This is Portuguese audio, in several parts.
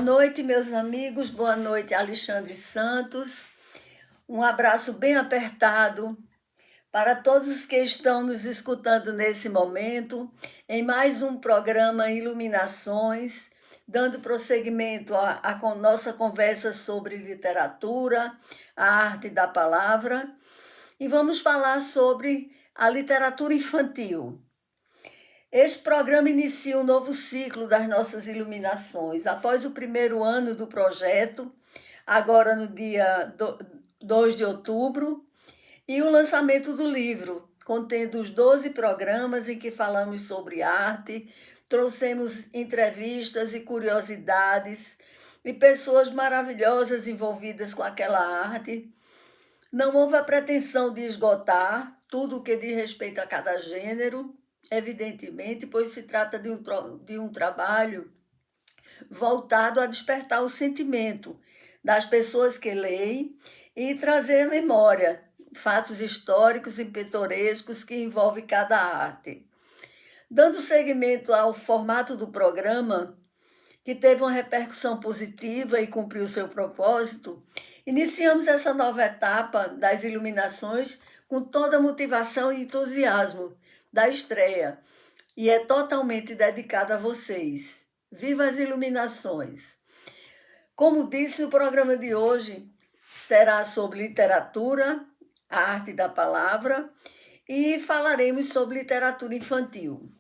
noite, meus amigos. Boa noite, Alexandre Santos. Um abraço bem apertado para todos os que estão nos escutando nesse momento, em mais um programa Iluminações, dando prosseguimento à nossa conversa sobre literatura, a arte da palavra, e vamos falar sobre a literatura infantil. Este programa inicia um novo ciclo das nossas iluminações. Após o primeiro ano do projeto, agora no dia 2 de outubro, e o lançamento do livro, contendo os 12 programas em que falamos sobre arte, trouxemos entrevistas e curiosidades e pessoas maravilhosas envolvidas com aquela arte. Não houve a pretensão de esgotar tudo o que diz respeito a cada gênero, evidentemente, pois se trata de um trabalho voltado a despertar o sentimento das pessoas que leem e trazer à memória fatos históricos e pitorescos que envolvem cada arte. Dando seguimento ao formato do programa, que teve uma repercussão positiva e cumpriu seu propósito, iniciamos essa nova etapa das iluminações com toda a motivação e entusiasmo da estreia, e é totalmente dedicada a vocês. Viva as iluminações! Como disse, o programa de hoje será sobre literatura, a arte da palavra, e falaremos sobre literatura infantil.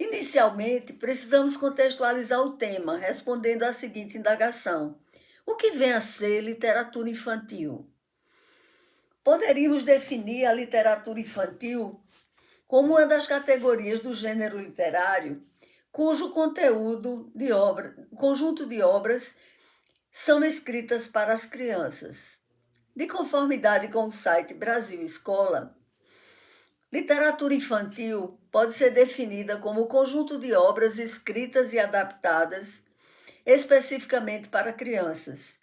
Inicialmente, precisamos contextualizar o tema, respondendo à seguinte indagação: o que vem a ser literatura infantil? Poderíamos definir a literatura infantil como uma das categorias do gênero literário cujo conteúdo de conjunto de obras são escritas para as crianças. De conformidade com o site Brasil Escola, literatura infantil pode ser definida como o conjunto de obras escritas e adaptadas especificamente para crianças.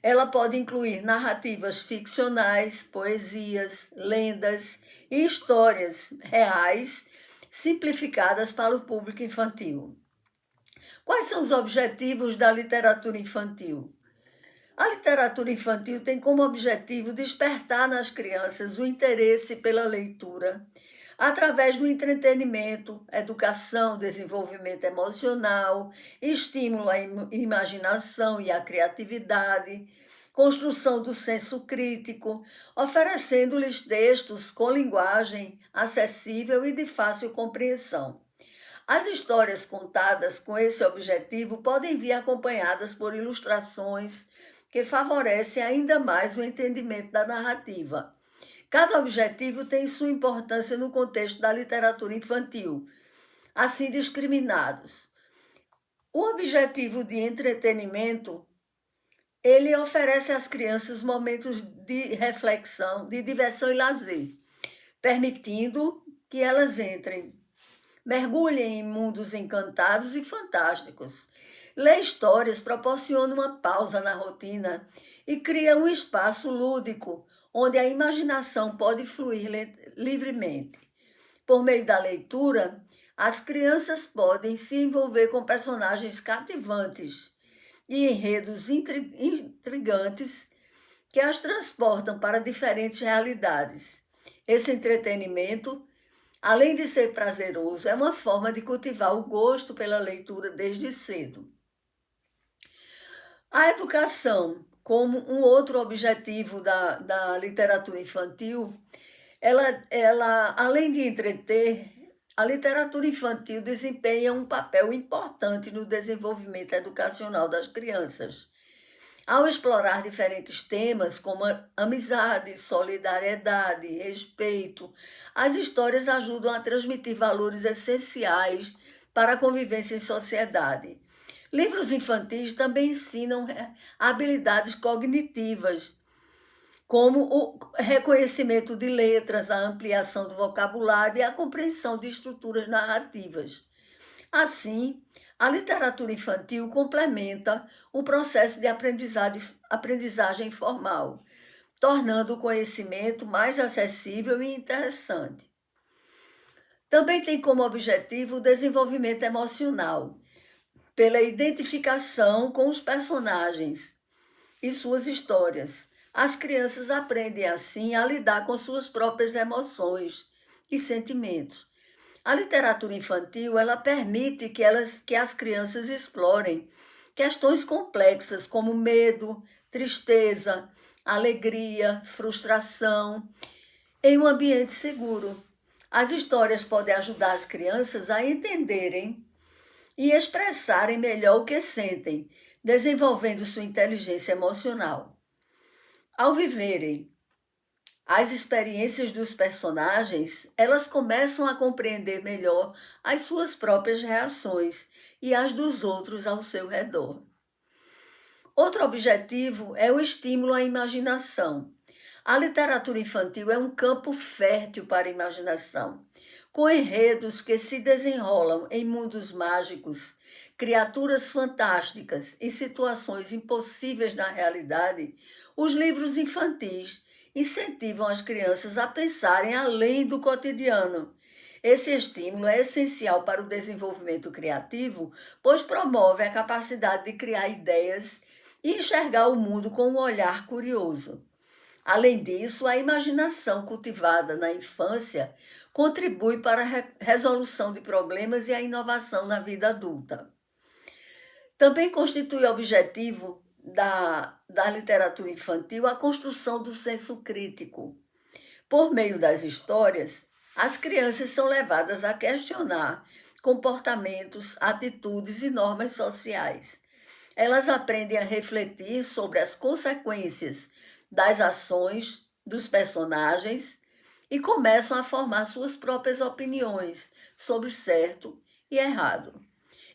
Ela pode incluir narrativas ficcionais, poesias, lendas e histórias reais simplificadas para o público infantil. Quais são os objetivos da literatura infantil? A literatura infantil tem como objetivo despertar nas crianças o interesse pela leitura, através do entretenimento, educação, desenvolvimento emocional, estímulo à imaginação e à criatividade, construção do senso crítico, oferecendo-lhes textos com linguagem acessível e de fácil compreensão. As histórias contadas com esse objetivo podem vir acompanhadas por ilustrações que favorecem ainda mais o entendimento da narrativa. Cada objetivo tem sua importância no contexto da literatura infantil, assim discriminados. O objetivo de entretenimento, ele oferece às crianças momentos de reflexão, de diversão e lazer, permitindo que elas mergulhem em mundos encantados e fantásticos. Ler histórias proporciona uma pausa na rotina e cria um espaço lúdico, onde a imaginação pode fluir livremente. Por meio da leitura, as crianças podem se envolver com personagens cativantes e enredos intrigantes que as transportam para diferentes realidades. Esse entretenimento, além de ser prazeroso, é uma forma de cultivar o gosto pela leitura desde cedo. A educação, como um outro objetivo da literatura infantil, ela, além de entreter, a literatura infantil desempenha um papel importante no desenvolvimento educacional das crianças. Ao explorar diferentes temas como amizade, solidariedade, respeito, as histórias ajudam a transmitir valores essenciais para a convivência em sociedade. Livros infantis também ensinam habilidades cognitivas, como o reconhecimento de letras, a ampliação do vocabulário e a compreensão de estruturas narrativas. Assim, a literatura infantil complementa o processo de aprendizagem formal, tornando o conhecimento mais acessível e interessante. Também tem como objetivo o desenvolvimento emocional, pela identificação com os personagens e suas histórias. As crianças aprendem assim a lidar com suas próprias emoções e sentimentos. A literatura infantil, ela permite que as crianças explorem questões complexas como medo, tristeza, alegria, frustração, em um ambiente seguro. As histórias podem ajudar as crianças a entenderem e expressarem melhor o que sentem, desenvolvendo sua inteligência emocional. Ao viverem as experiências dos personagens, elas começam a compreender melhor as suas próprias reações e as dos outros ao seu redor. Outro objetivo é o estímulo à imaginação. A literatura infantil é um campo fértil para a imaginação, com enredos que se desenrolam em mundos mágicos, criaturas fantásticas e situações impossíveis na realidade. Os livros infantis incentivam as crianças a pensarem além do cotidiano. Esse estímulo é essencial para o desenvolvimento criativo, pois promove a capacidade de criar ideias e enxergar o mundo com um olhar curioso. Além disso, a imaginação cultivada na infância contribui para a resolução de problemas e a inovação na vida adulta. Também constitui objetivo da literatura infantil a construção do senso crítico. Por meio das histórias, as crianças são levadas a questionar comportamentos, atitudes e normas sociais. Elas aprendem a refletir sobre as consequências das ações dos personagens e começam a formar suas próprias opiniões sobre certo e errado.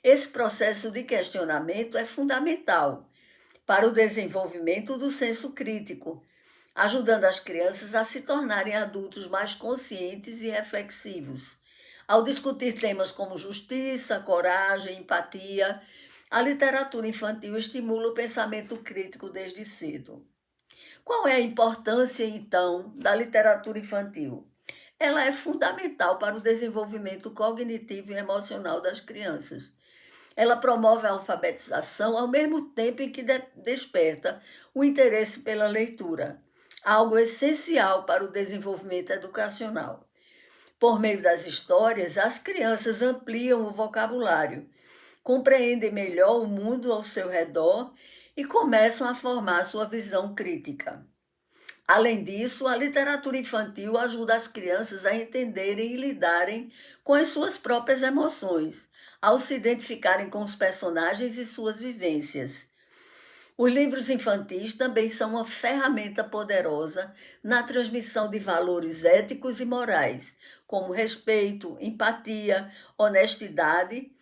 Esse processo de questionamento é fundamental para o desenvolvimento do senso crítico, ajudando as crianças a se tornarem adultos mais conscientes e reflexivos. Ao discutir temas como justiça, coragem, empatia, a literatura infantil estimula o pensamento crítico desde cedo. Qual é a importância, então, da literatura infantil? Ela é fundamental para o desenvolvimento cognitivo e emocional das crianças. Ela promove a alfabetização ao mesmo tempo em que desperta o interesse pela leitura, algo essencial para o desenvolvimento educacional. Por meio das histórias, as crianças ampliam o vocabulário, compreendem melhor o mundo ao seu redor e começam a formar sua visão crítica. Além disso, a literatura infantil ajuda as crianças a entenderem e lidarem com as suas próprias emoções, ao se identificarem com os personagens e suas vivências. Os livros infantis também são uma ferramenta poderosa na transmissão de valores éticos e morais, como respeito, empatia, honestidade,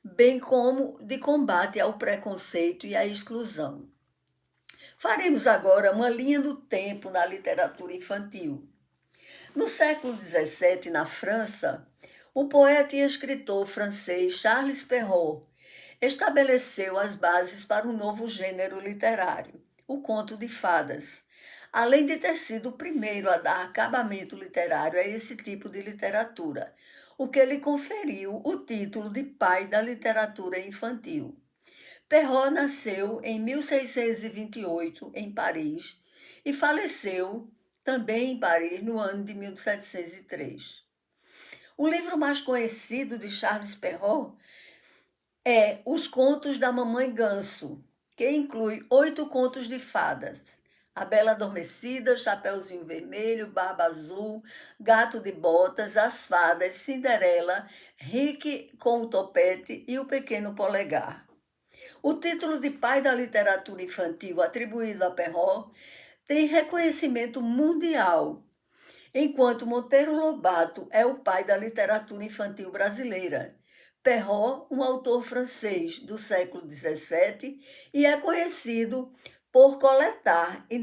bem como de combate ao preconceito e à exclusão. Faremos agora uma linha do tempo na literatura infantil. No século XVII, na França, o poeta e escritor francês Charles Perrault estabeleceu as bases para um novo gênero literário, o conto de fadas, além de ter sido o primeiro a dar acabamento literário a esse tipo de literatura, o que lhe conferiu o título de pai da literatura infantil. Perrault nasceu em 1628, em Paris, e faleceu também em Paris no ano de 1703. O livro mais conhecido de Charles Perrault é Os Contos da Mamãe Ganso, que inclui 8 contos de fadas: A Bela Adormecida, Chapeuzinho Vermelho, Barba Azul, Gato de Botas, As Fadas, Cinderela, Rick com o Topete e o Pequeno Polegar. O título de pai da literatura infantil atribuído a Perrault tem reconhecimento mundial, enquanto Monteiro Lobato é o pai da literatura infantil brasileira. Perrault, um autor francês do século XVII, e é conhecido por coletar e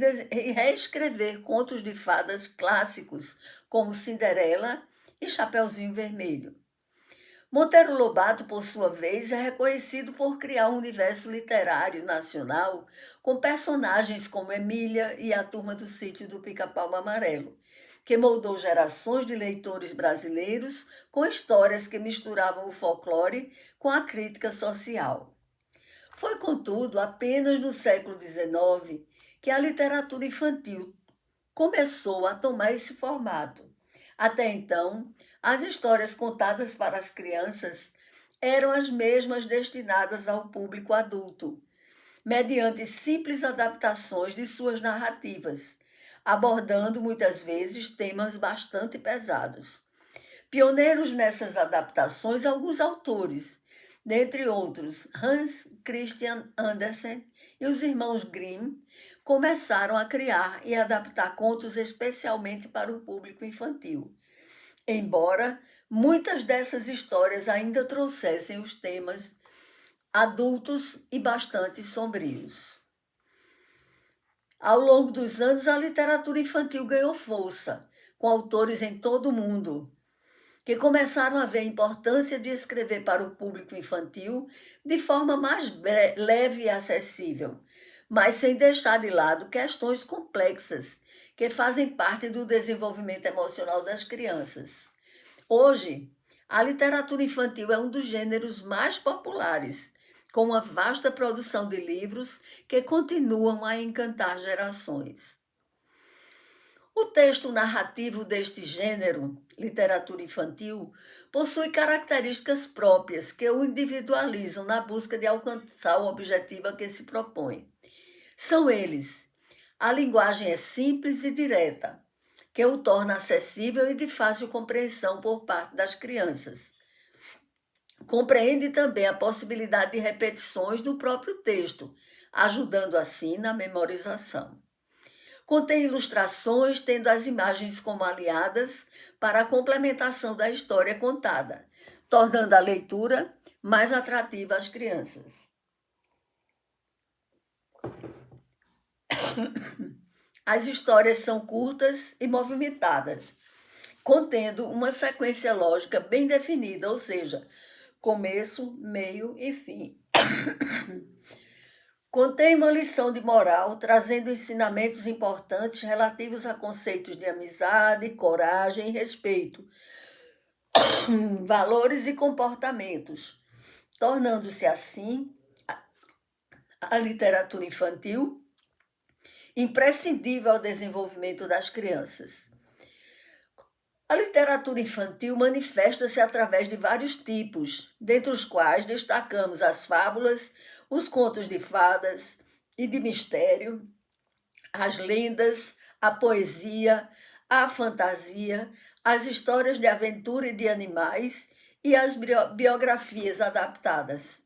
reescrever contos de fadas clássicos, como Cinderela e Chapeuzinho Vermelho. Monteiro Lobato, por sua vez, é reconhecido por criar um universo literário nacional com personagens como Emília e a Turma do Sítio do Pica-Pau Amarelo, que moldou gerações de leitores brasileiros com histórias que misturavam o folclore com a crítica social. Foi, contudo, apenas no século XIX que a literatura infantil começou a tomar esse formato. Até então, as histórias contadas para as crianças eram as mesmas destinadas ao público adulto, mediante simples adaptações de suas narrativas, abordando muitas vezes temas bastante pesados. Pioneiros nessas adaptações, alguns autores, dentre outros Hans Christian Andersen e os irmãos Grimm, começaram a criar e adaptar contos especialmente para o público infantil. Embora muitas dessas histórias ainda trouxessem os temas adultos e bastante sombrios. Ao longo dos anos, a literatura infantil ganhou força, com autores em todo o mundo, que começaram a ver a importância de escrever para o público infantil de forma mais leve e acessível, mas sem deixar de lado questões complexas que fazem parte do desenvolvimento emocional das crianças. Hoje, a literatura infantil é um dos gêneros mais populares, com uma vasta produção de livros que continuam a encantar gerações. O texto narrativo deste gênero, literatura infantil, possui características próprias que o individualizam na busca de alcançar o objetivo a que se propõe. São eles: a linguagem é simples e direta, que o torna acessível e de fácil compreensão por parte das crianças. Compreende também a possibilidade de repetições do próprio texto, ajudando assim na memorização. Contém ilustrações, tendo as imagens como aliadas para a complementação da história contada, tornando a leitura mais atrativa às crianças. As histórias são curtas e movimentadas, contendo uma sequência lógica bem definida, ou seja, começo, meio e fim. Contém uma lição de moral, trazendo ensinamentos importantes relativos a conceitos de amizade, coragem e respeito, valores e comportamentos, tornando-se assim a literatura infantil imprescindível ao desenvolvimento das crianças. A literatura infantil manifesta-se através de vários tipos, dentre os quais destacamos as fábulas, os contos de fadas e de mistério, as lendas, a poesia, a fantasia, as histórias de aventura e de animais e as biografias adaptadas.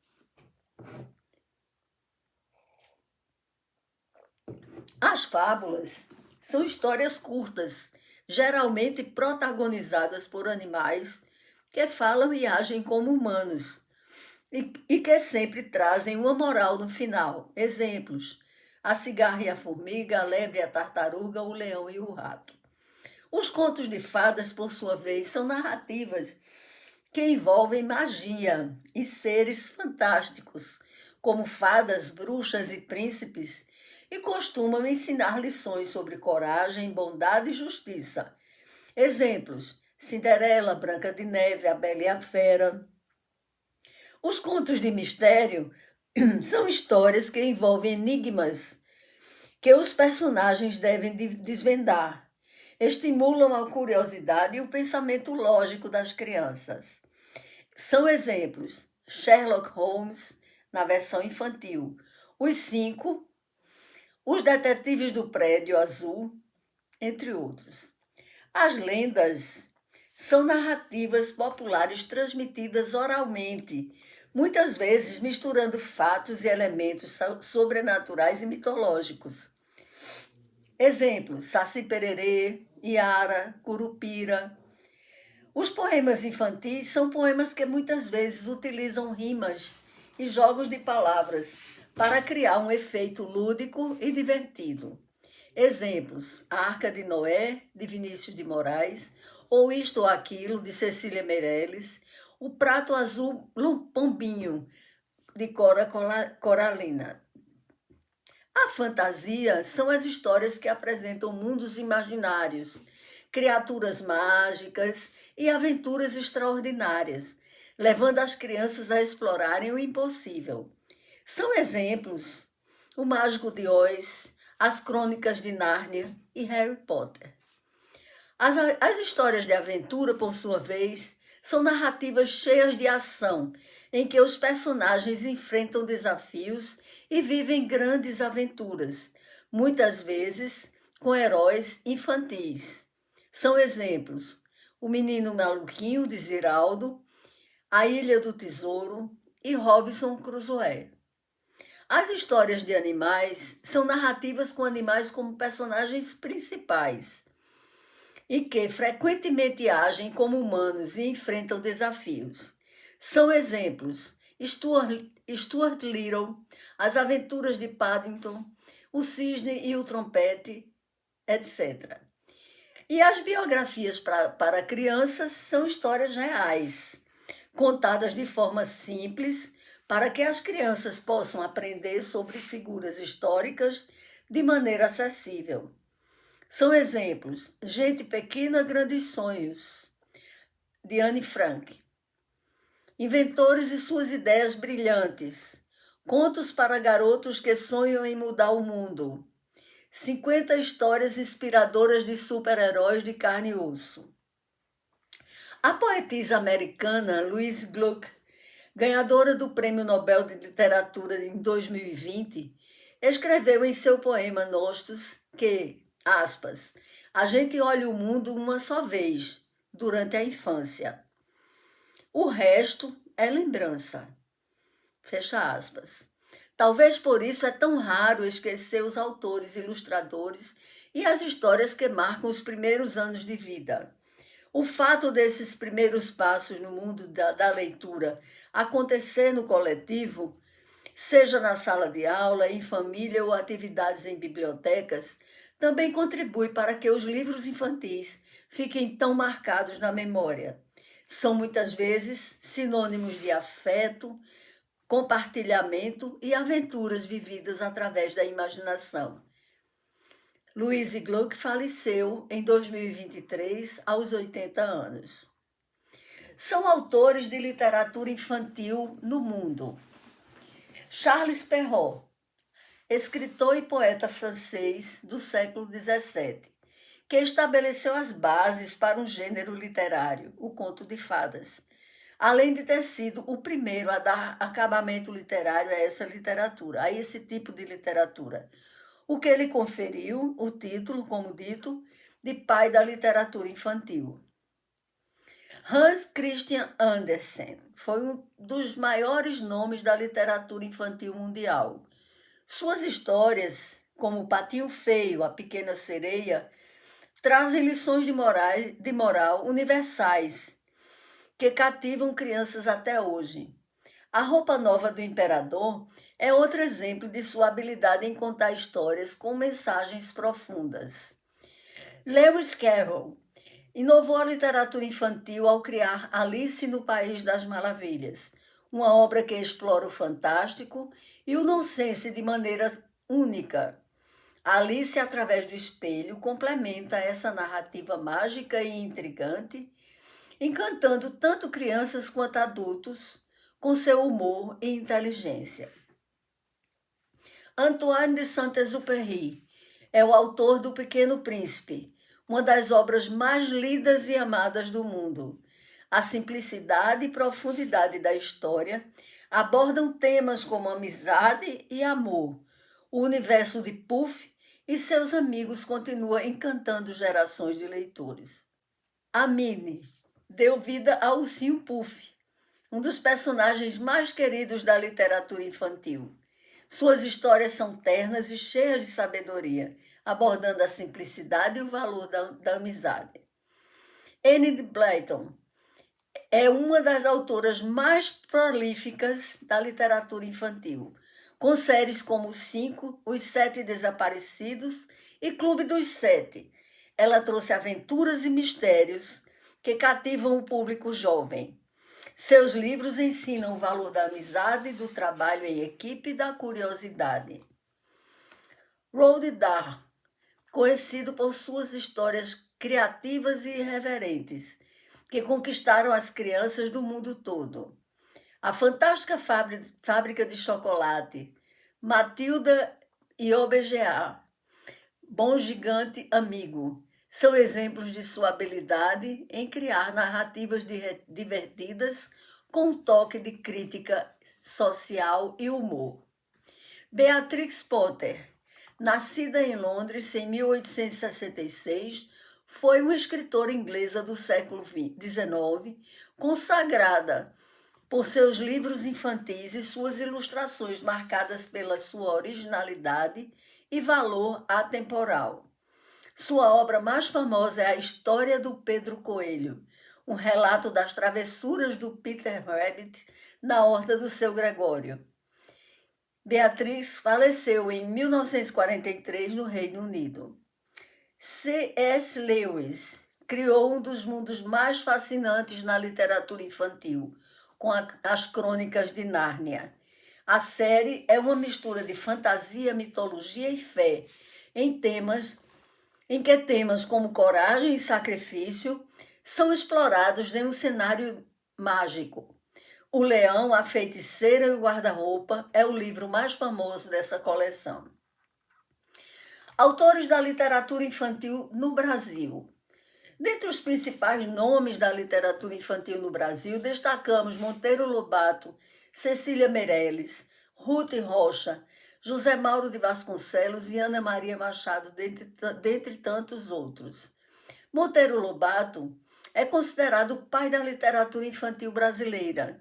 As fábulas são histórias curtas, geralmente protagonizadas por animais que falam e agem como humanos e que sempre trazem uma moral no final. Exemplos: a cigarra e a formiga, a lebre e a tartaruga, o leão e o rato. Os contos de fadas, por sua vez, são narrativas que envolvem magia e seres fantásticos, como fadas, bruxas e príncipes, e costumam ensinar lições sobre coragem, bondade e justiça. Exemplos: Cinderela, Branca de Neve, a Bela e a Fera. Os contos de mistério são histórias que envolvem enigmas que os personagens devem desvendar. Estimulam a curiosidade e o pensamento lógico das crianças. São exemplos: Sherlock Holmes, na versão infantil, Os Cinco, Os Detetives do Prédio Azul, entre outros. As lendas são narrativas populares transmitidas oralmente, muitas vezes misturando fatos e elementos sobrenaturais e mitológicos. Exemplos: Saci Pererê, Iara, Curupira. Os poemas infantis são poemas que muitas vezes utilizam rimas e jogos de palavras para criar um efeito lúdico e divertido. Exemplos: A Arca de Noé, de Vinícius de Moraes, ou Isto ou Aquilo, de Cecília Meirelles, O Prato Azul Pombinho, de Cora Coralina. A fantasia são as histórias que apresentam mundos imaginários, criaturas mágicas e aventuras extraordinárias, levando as crianças a explorarem o impossível. São exemplos O Mágico de Oz, As Crônicas de Nárnia e Harry Potter. As histórias de aventura, por sua vez, são narrativas cheias de ação, em que os personagens enfrentam desafios e vivem grandes aventuras, muitas vezes com heróis infantis. São exemplos: O Menino Maluquinho, de Ziraldo, A Ilha do Tesouro e Robinson Crusoe. As histórias de animais são narrativas com animais como personagens principais e que frequentemente agem como humanos e enfrentam desafios. São exemplos: Stuart Little, As Aventuras de Paddington, O Cisne e o Trompete, etc. E as biografias para crianças são histórias reais, contadas de forma simples, para que as crianças possam aprender sobre figuras históricas de maneira acessível. São exemplos: Gente Pequena, Grandes Sonhos, de Anne Frank. Inventores e suas ideias brilhantes. Contos para garotos que sonham em mudar o mundo. 50 histórias inspiradoras de super-heróis de carne e osso. A poetisa americana Louise Gluck, ganhadora do Prêmio Nobel de Literatura em 2020, escreveu em seu poema Nostos que, aspas, a gente olha o mundo uma só vez, durante a infância. O resto é lembrança. Fecha aspas. Talvez por isso é tão raro esquecer os autores, ilustradores e as histórias que marcam os primeiros anos de vida. O fato desses primeiros passos no mundo da leitura acontecer no coletivo, seja na sala de aula, em família ou atividades em bibliotecas, também contribui para que os livros infantis fiquem tão marcados na memória. São muitas vezes sinônimos de afeto, compartilhamento e aventuras vividas através da imaginação. Louise Gluck faleceu em 2023, aos 80 anos. São autores de literatura infantil no mundo. Charles Perrault, escritor e poeta francês do século XVII, que estabeleceu as bases para um gênero literário, o conto de fadas, além de ter sido o primeiro a dar acabamento literário a essa literatura, a esse tipo de literatura, o que lhe conferiu o título, como dito, de pai da literatura infantil. Hans Christian Andersen foi um dos maiores nomes da literatura infantil mundial. Suas histórias, como O Patinho Feio, A Pequena Sereia, trazem lições de moral universais que cativam crianças até hoje. A Roupa Nova do Imperador é outro exemplo de sua habilidade em contar histórias com mensagens profundas. Lewis Carroll inovou a literatura infantil ao criar Alice no País das Maravilhas, uma obra que explora o fantástico e o nonsense de maneira única. Alice, através do espelho, complementa essa narrativa mágica e intrigante, encantando tanto crianças quanto adultos com seu humor e inteligência. Antoine de Saint-Exupéry é o autor do Pequeno Príncipe, uma das obras mais lidas e amadas do mundo. A simplicidade e profundidade da história abordam temas como amizade e amor. O universo de Puff e seus amigos continua encantando gerações de leitores. A Minnie deu vida ao Ursinho Puff, um dos personagens mais queridos da literatura infantil. Suas histórias são ternas e cheias de sabedoria, abordando a simplicidade e o valor da amizade. Enid Blyton é uma das autoras mais prolíficas da literatura infantil, com séries como Os Cinco, Os Sete Desaparecidos e Clube dos Sete. Ela trouxe aventuras e mistérios que cativam o público jovem. Seus livros ensinam o valor da amizade, do trabalho em equipe e da curiosidade. Roald Dahl, conhecido por suas histórias criativas e irreverentes, que conquistaram as crianças do mundo todo. A fantástica fábrica de chocolate, Matilda e OBGA, Bom Gigante Amigo, são exemplos de sua habilidade em criar narrativas divertidas com um toque de crítica social e humor. Beatrix Potter, nascida em Londres em 1866, foi uma escritora inglesa do século XIX, consagrada por seus livros infantis e suas ilustrações marcadas pela sua originalidade e valor atemporal. Sua obra mais famosa é a História do Pedro Coelho, um relato das travessuras do Peter Rabbit na horta do seu Gregório. Beatrix faleceu em 1943 no Reino Unido. C.S. Lewis criou um dos mundos mais fascinantes na literatura infantil, com as Crônicas de Nárnia. A série é uma mistura de fantasia, mitologia e fé, em que temas como coragem e sacrifício são explorados em um cenário mágico. O Leão, a Feiticeira e o Guarda-Roupa é o livro mais famoso dessa coleção. Autores da literatura infantil no Brasil. Dentre os principais nomes da literatura infantil no Brasil, destacamos Monteiro Lobato, Cecília Meirelles, Ruth Rocha, José Mauro de Vasconcelos e Ana Maria Machado, dentre tantos outros. Monteiro Lobato é considerado o pai da literatura infantil brasileira.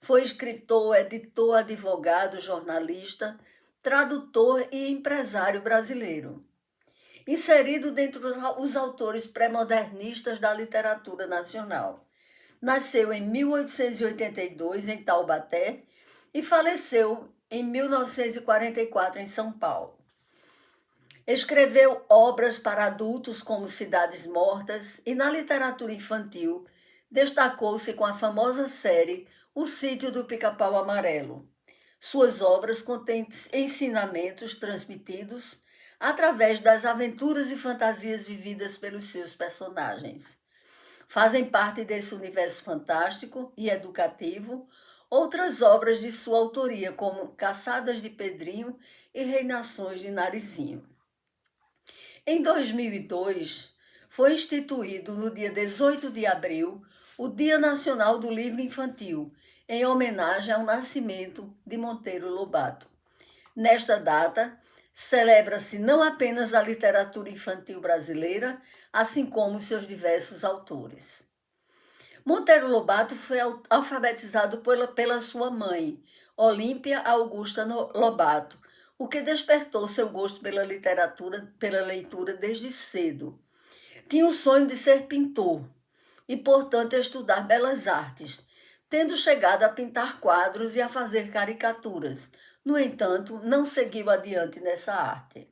Foi escritor, editor, advogado, jornalista, tradutor e empresário brasileiro. Inserido dentre os autores pré-modernistas da literatura nacional. Nasceu em 1882 em Taubaté e faleceu em 1944 em São Paulo. Escreveu obras para adultos como Cidades Mortas e na literatura infantil destacou-se com a famosa série O Sítio do Pica-Pau Amarelo. Suas obras contêm ensinamentos transmitidos através das aventuras e fantasias vividas pelos seus personagens. Fazem parte desse universo fantástico e educativo outras obras de sua autoria, como Caçadas de Pedrinho e Reinações de Narizinho. Em 2002, foi instituído no dia 18 de abril o Dia Nacional do Livro Infantil, em homenagem ao nascimento de Monteiro Lobato. Nesta data, celebra-se não apenas a literatura infantil brasileira, assim como seus diversos autores. Monteiro Lobato foi alfabetizado pela sua mãe, Olímpia Augusta Lobato, o que despertou seu gosto pela literatura, pela leitura desde cedo. Tinha o sonho de ser pintor e, portanto, estudar belas artes, tendo chegado a pintar quadros e a fazer caricaturas. No entanto, não seguiu adiante nessa arte.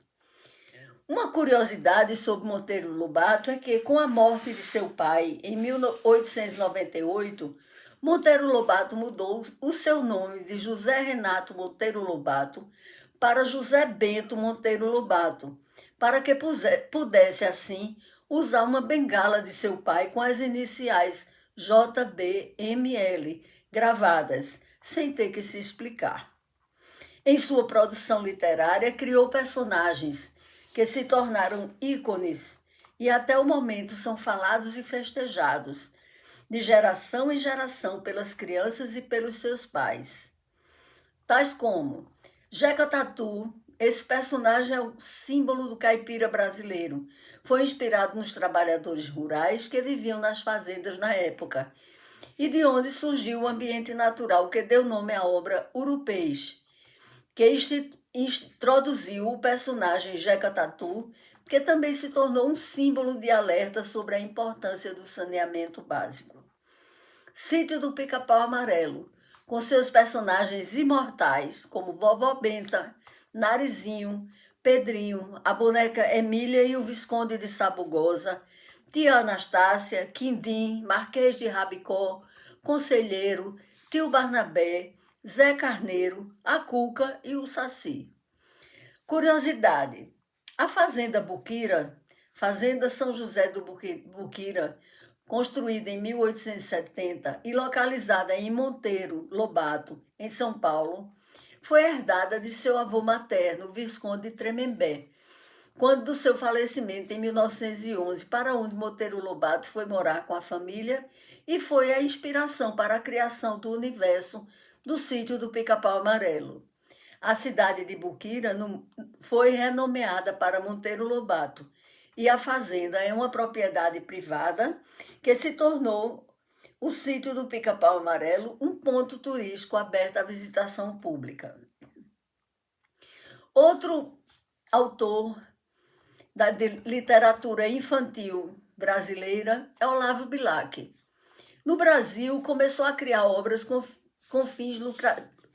Uma curiosidade sobre Monteiro Lobato é que, com a morte de seu pai em 1898, Monteiro Lobato mudou o seu nome de José Renato Monteiro Lobato para José Bento Monteiro Lobato, para que pudesse, assim, usar uma bengala de seu pai com as iniciais JBML gravadas, sem ter que se explicar. Em sua produção literária, criou personagens que se tornaram ícones e até o momento são falados e festejados, de geração em geração pelas crianças e pelos seus pais. Tais como Jeca Tatu, esse personagem é o símbolo do caipira brasileiro. Foi inspirado nos trabalhadores rurais que viviam nas fazendas na época e de onde surgiu o ambiente natural que deu nome à obra Urupês, que introduziu o personagem Jeca Tatu, que também se tornou um símbolo de alerta sobre a importância do saneamento básico. Sítio do Pica-Pau Amarelo, com seus personagens imortais, como Vovó Benta, Narizinho, Pedrinho, a boneca Emília e o Visconde de Sabugosa, Tia Anastácia, Quindim, Marquês de Rabicó, Conselheiro, Tio Barnabé, Zé Carneiro, a Cuca e o Saci. Curiosidade: a Fazenda Buquira, Fazenda São José do Buquira, construída em 1870 e localizada em Monteiro Lobato, em São Paulo, foi herdada de seu avô materno, Visconde de Tremembé, quando do seu falecimento em 1911, para onde Monteiro Lobato foi morar com a família e foi a inspiração para a criação do universo do sítio do Pica-Pau Amarelo. A cidade de Buquira foi renomeada para Monteiro Lobato e a fazenda é uma propriedade privada que se tornou o sítio do Pica-Pau Amarelo, um ponto turístico aberto à visitação pública. Outro autor da literatura infantil brasileira é Olavo Bilac. No Brasil, começou a criar obras com fins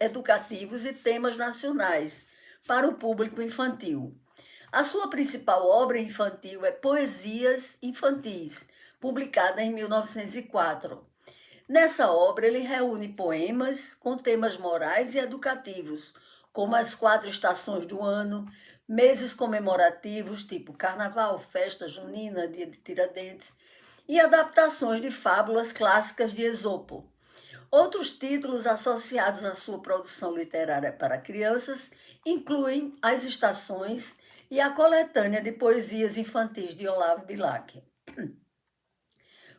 educativos e temas nacionais para o público infantil. A sua principal obra infantil é Poesias Infantis, publicada em 1904. Nessa obra, ele reúne poemas com temas morais e educativos, como as 4 estações do ano, meses comemorativos, tipo Carnaval, Festa Junina, Dia de Tiradentes, e adaptações de fábulas clássicas de Esopo. Outros títulos associados à sua produção literária para crianças incluem As Estações e a coletânea de poesias infantis de Olavo Bilac.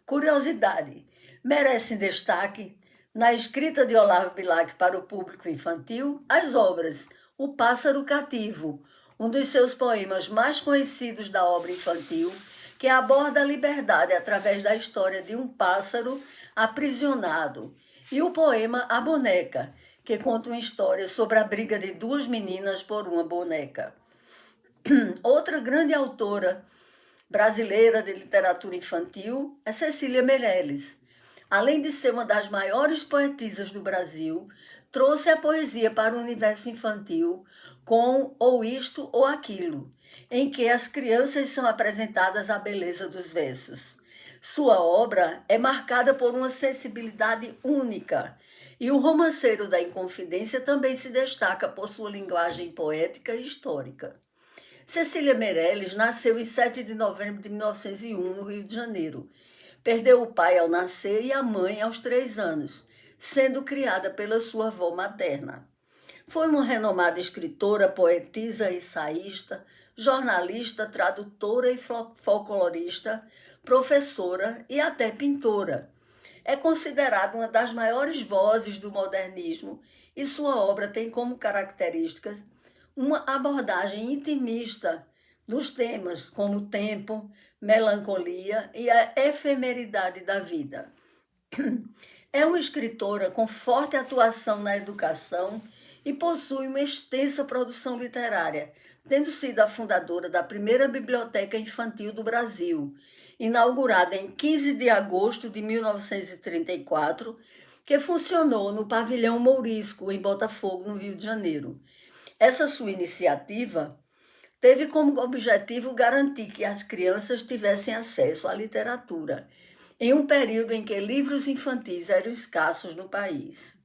Curiosidade: merecem destaque, na escrita de Olavo Bilac para o público infantil, as obras O Pássaro Cativo, um dos seus poemas mais conhecidos da obra infantil, que aborda a liberdade através da história de um pássaro aprisionado, e o poema A Boneca, que conta uma história sobre a briga de 2 meninas por uma boneca. Outra grande autora brasileira de literatura infantil é Cecília Meirelles. Além de ser uma das maiores poetisas do Brasil, trouxe a poesia para o universo infantil com Ou Isto ou Aquilo, em que as crianças são apresentadas à beleza dos versos. Sua obra é marcada por uma sensibilidade única, e o Romanceiro da Inconfidência também se destaca por sua linguagem poética e histórica. Cecília Meirelles nasceu em 7 de novembro de 1901, no Rio de Janeiro. Perdeu o pai ao nascer e a mãe aos 3 anos, sendo criada pela sua avó materna. Foi uma renomada escritora, poetisa, ensaísta, jornalista, tradutora e folclorista, professora e até pintora. É considerada uma das maiores vozes do modernismo e sua obra tem como características uma abordagem intimista dos temas como o tempo, melancolia e a efemeridade da vida. É uma escritora com forte atuação na educação e possui uma extensa produção literária, tendo sido a fundadora da primeira biblioteca infantil do Brasil, inaugurada em 15 de agosto de 1934, que funcionou no Pavilhão Mourisco, em Botafogo, no Rio de Janeiro. Essa sua iniciativa teve como objetivo garantir que as crianças tivessem acesso à literatura, em um período em que livros infantis eram escassos no país.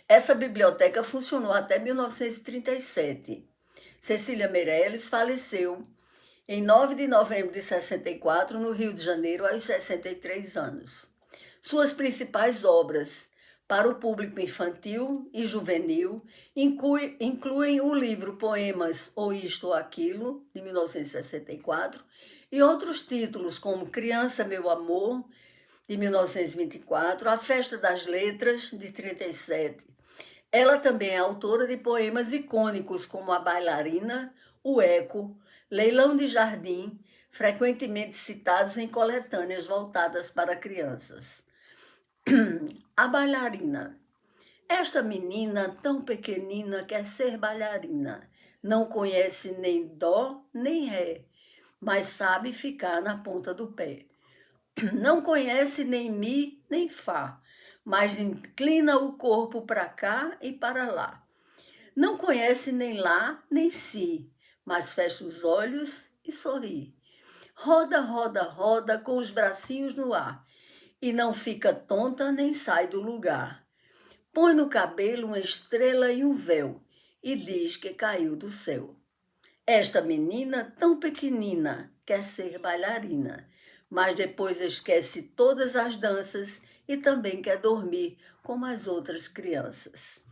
Essa biblioteca funcionou até 1937. Cecília Meirelles faleceu em 9 de novembro de 64, no Rio de Janeiro, aos 63 anos. Suas principais obras para o público infantil e juvenil incluem o livro Poemas Ou Isto ou Aquilo, de 1964, e outros títulos como Criança, Meu Amor, de 1924, A Festa das Letras, de 37. Ela também é autora de poemas icônicos como A Bailarina, O Eco, Leilão de Jardim, frequentemente citados em coletâneas voltadas para crianças. A Bailarina. Esta menina tão pequenina quer ser bailarina. Não conhece nem dó nem ré, mas sabe ficar na ponta do pé. Não conhece nem mi nem fá, mas inclina o corpo para cá e para lá. Não conhece nem lá nem si, mas fecha os olhos e sorri. Roda, roda, roda com os bracinhos no ar e não fica tonta nem sai do lugar. Põe no cabelo uma estrela e um véu e diz que caiu do céu. Esta menina tão pequenina quer ser bailarina, mas depois esquece todas as danças e também quer dormir como as outras crianças.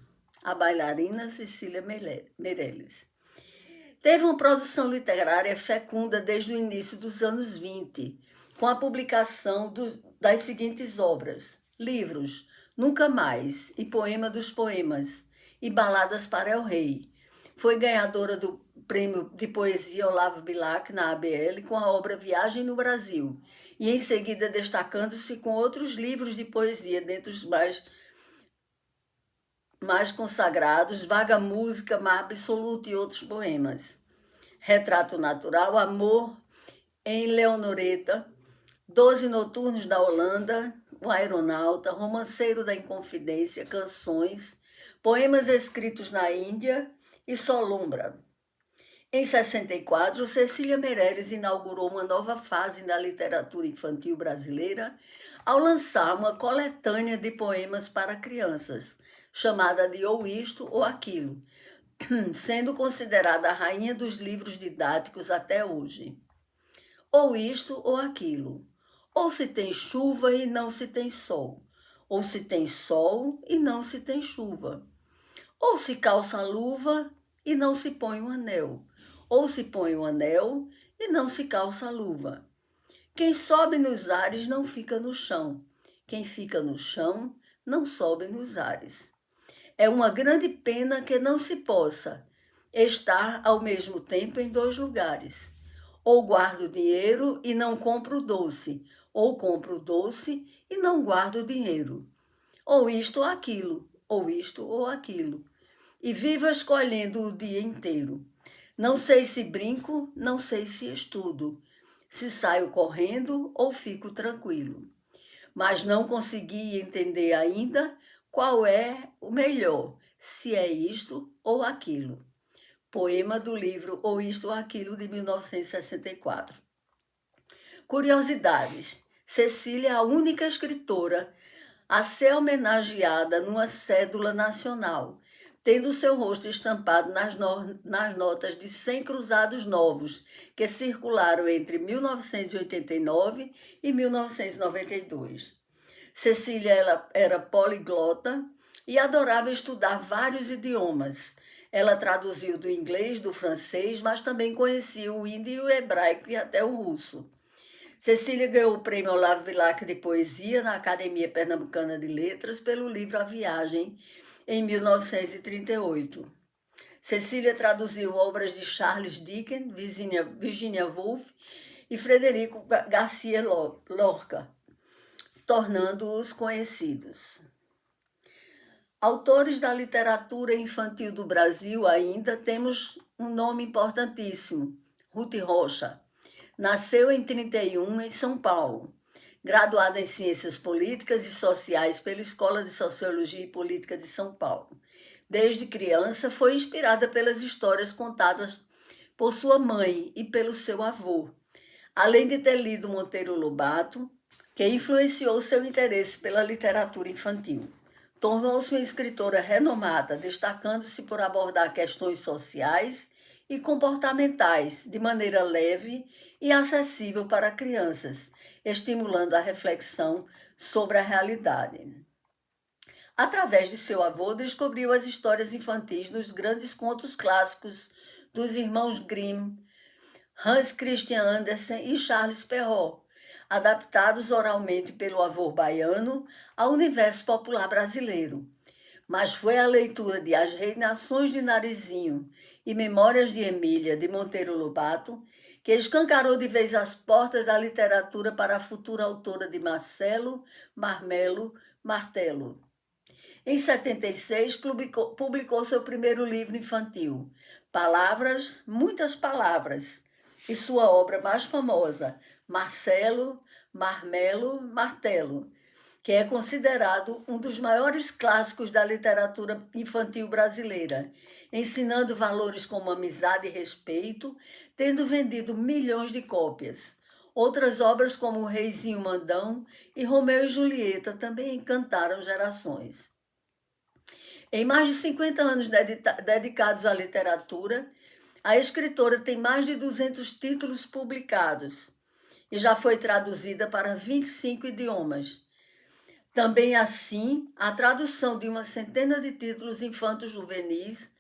A bailarina Cecília Meirelles. Teve uma produção literária fecunda desde o início dos anos 20, com a publicação das seguintes obras: livros Nunca Mais e Poema dos Poemas e Baladas para El Rei. Foi ganhadora do Prêmio de Poesia Olavo Bilac na ABL com a obra Viagem no Brasil e em seguida destacando-se com outros livros de poesia, dentre os mais consagrados, Vaga Música, Mar Absoluto e outros poemas. Retrato Natural, Amor em Leonoreta, 12 Noturnos da Holanda, O Aeronauta, Romanceiro da Inconfidência, Canções, Poemas escritos na Índia e Solumbra. Em 64, Cecília Meirelles inaugurou uma nova fase na literatura infantil brasileira ao lançar uma coletânea de poemas para crianças, chamada de Ou Isto ou Aquilo, sendo considerada a rainha dos livros didáticos até hoje. Ou isto ou aquilo. Ou se tem chuva e não se tem sol. Ou se tem sol e não se tem chuva. Ou se calça a luva e não se põe um anel. Ou se põe um anel e não se calça a luva. Quem sobe nos ares não fica no chão. Quem fica no chão não sobe nos ares. É uma grande pena que não se possa estar ao mesmo tempo em dois lugares. Ou guardo o dinheiro e não compro o doce, ou compro o doce e não guardo o dinheiro. Ou isto ou aquilo, ou isto ou aquilo. E vivo escolhendo o dia inteiro. Não sei se brinco, não sei se estudo, se saio correndo ou fico tranquilo. Mas não consegui entender ainda qual é o melhor, se é isto ou aquilo. Poema do livro Ou Isto ou Aquilo, de 1964. Curiosidades. Cecília é a única escritora a ser homenageada numa cédula nacional, tendo seu rosto estampado nas notas de 100 cruzados novos, que circularam entre 1989 e 1992. Cecília era poliglota e adorava estudar vários idiomas. Ela traduziu do inglês, do francês, mas também conhecia o índio, o hebraico e até o russo. Cecília ganhou o Prêmio Olavo Bilac de Poesia na Academia Pernambucana de Letras pelo livro A Viagem, em 1938. Cecília traduziu obras de Charles Dickens, Virginia Woolf e Frederico Garcia Lorca, tornando-os conhecidos. Autores da literatura infantil do Brasil ainda temos um nome importantíssimo, Ruth Rocha. Nasceu em 31 em São Paulo. Graduada em Ciências Políticas e Sociais pela Escola de Sociologia e Política de São Paulo. Desde criança foi inspirada pelas histórias contadas por sua mãe e pelo seu avô, além de ter lido Monteiro Lobato, que influenciou seu interesse pela literatura infantil. Tornou-se uma escritora renomada, destacando-se por abordar questões sociais e comportamentais de maneira leve e acessível para crianças, estimulando a reflexão sobre a realidade. Através de seu avô, descobriu as histórias infantis nos grandes contos clássicos dos irmãos Grimm, Hans Christian Andersen e Charles Perrault, adaptados oralmente pelo avô baiano ao universo popular brasileiro. Mas foi a leitura de As Reinações de Narizinho e Memórias de Emília, de Monteiro Lobato, que escancarou de vez as portas da literatura para a futura autora de Marcelo Marmelo Martelo. Em 76, publicou seu primeiro livro infantil, Palavras, Muitas Palavras, e sua obra mais famosa, Marcelo Marmelo Martelo, que é considerado um dos maiores clássicos da literatura infantil brasileira, ensinando valores como amizade e respeito, tendo vendido milhões de cópias. Outras obras como O Reizinho Mandão e Romeu e Julieta também encantaram gerações. Em mais de 50 anos dedicados à literatura, a escritora tem mais de 200 títulos publicados, e já foi traduzida para 25 idiomas. Também assim, a tradução de uma centena de títulos infanto-juvenis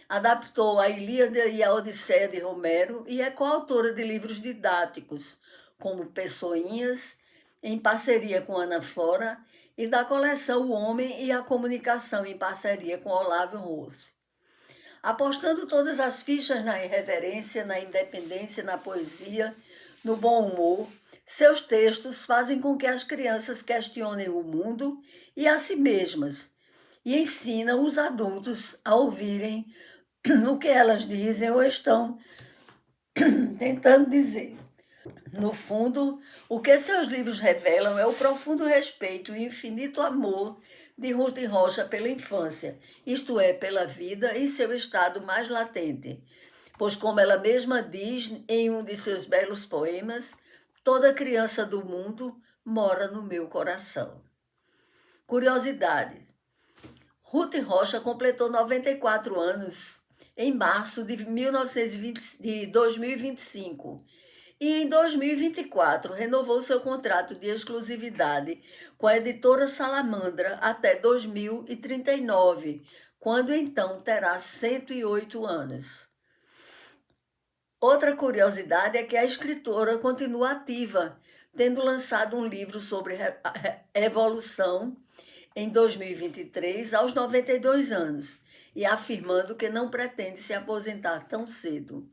adaptou a Ilíada e a Odisseia de Homero e é coautora de livros didáticos, como Pessoinhas, em parceria com Ana Flora, e da coleção O Homem e a Comunicação, em parceria com Olavo Roth. Apostando todas as fichas na irreverência, na independência, na poesia, no bom humor, seus textos fazem com que as crianças questionem o mundo e a si mesmas e ensinam os adultos a ouvirem o que elas dizem ou estão tentando dizer. No fundo, o que seus livros revelam é o profundo respeito e infinito amor de Ruth Rocha pela infância, isto é, pela vida em seu estado mais latente. Pois, como ela mesma diz em um de seus belos poemas, toda criança do mundo mora no meu coração. Curiosidade. Ruth Rocha completou 94 anos em março de 2025 e em 2024 renovou seu contrato de exclusividade com a editora Salamandra até 2039, quando então terá 108 anos. Outra curiosidade é que a escritora continua ativa, tendo lançado um livro sobre evolução em 2023, aos 92 anos, e afirmando que não pretende se aposentar tão cedo.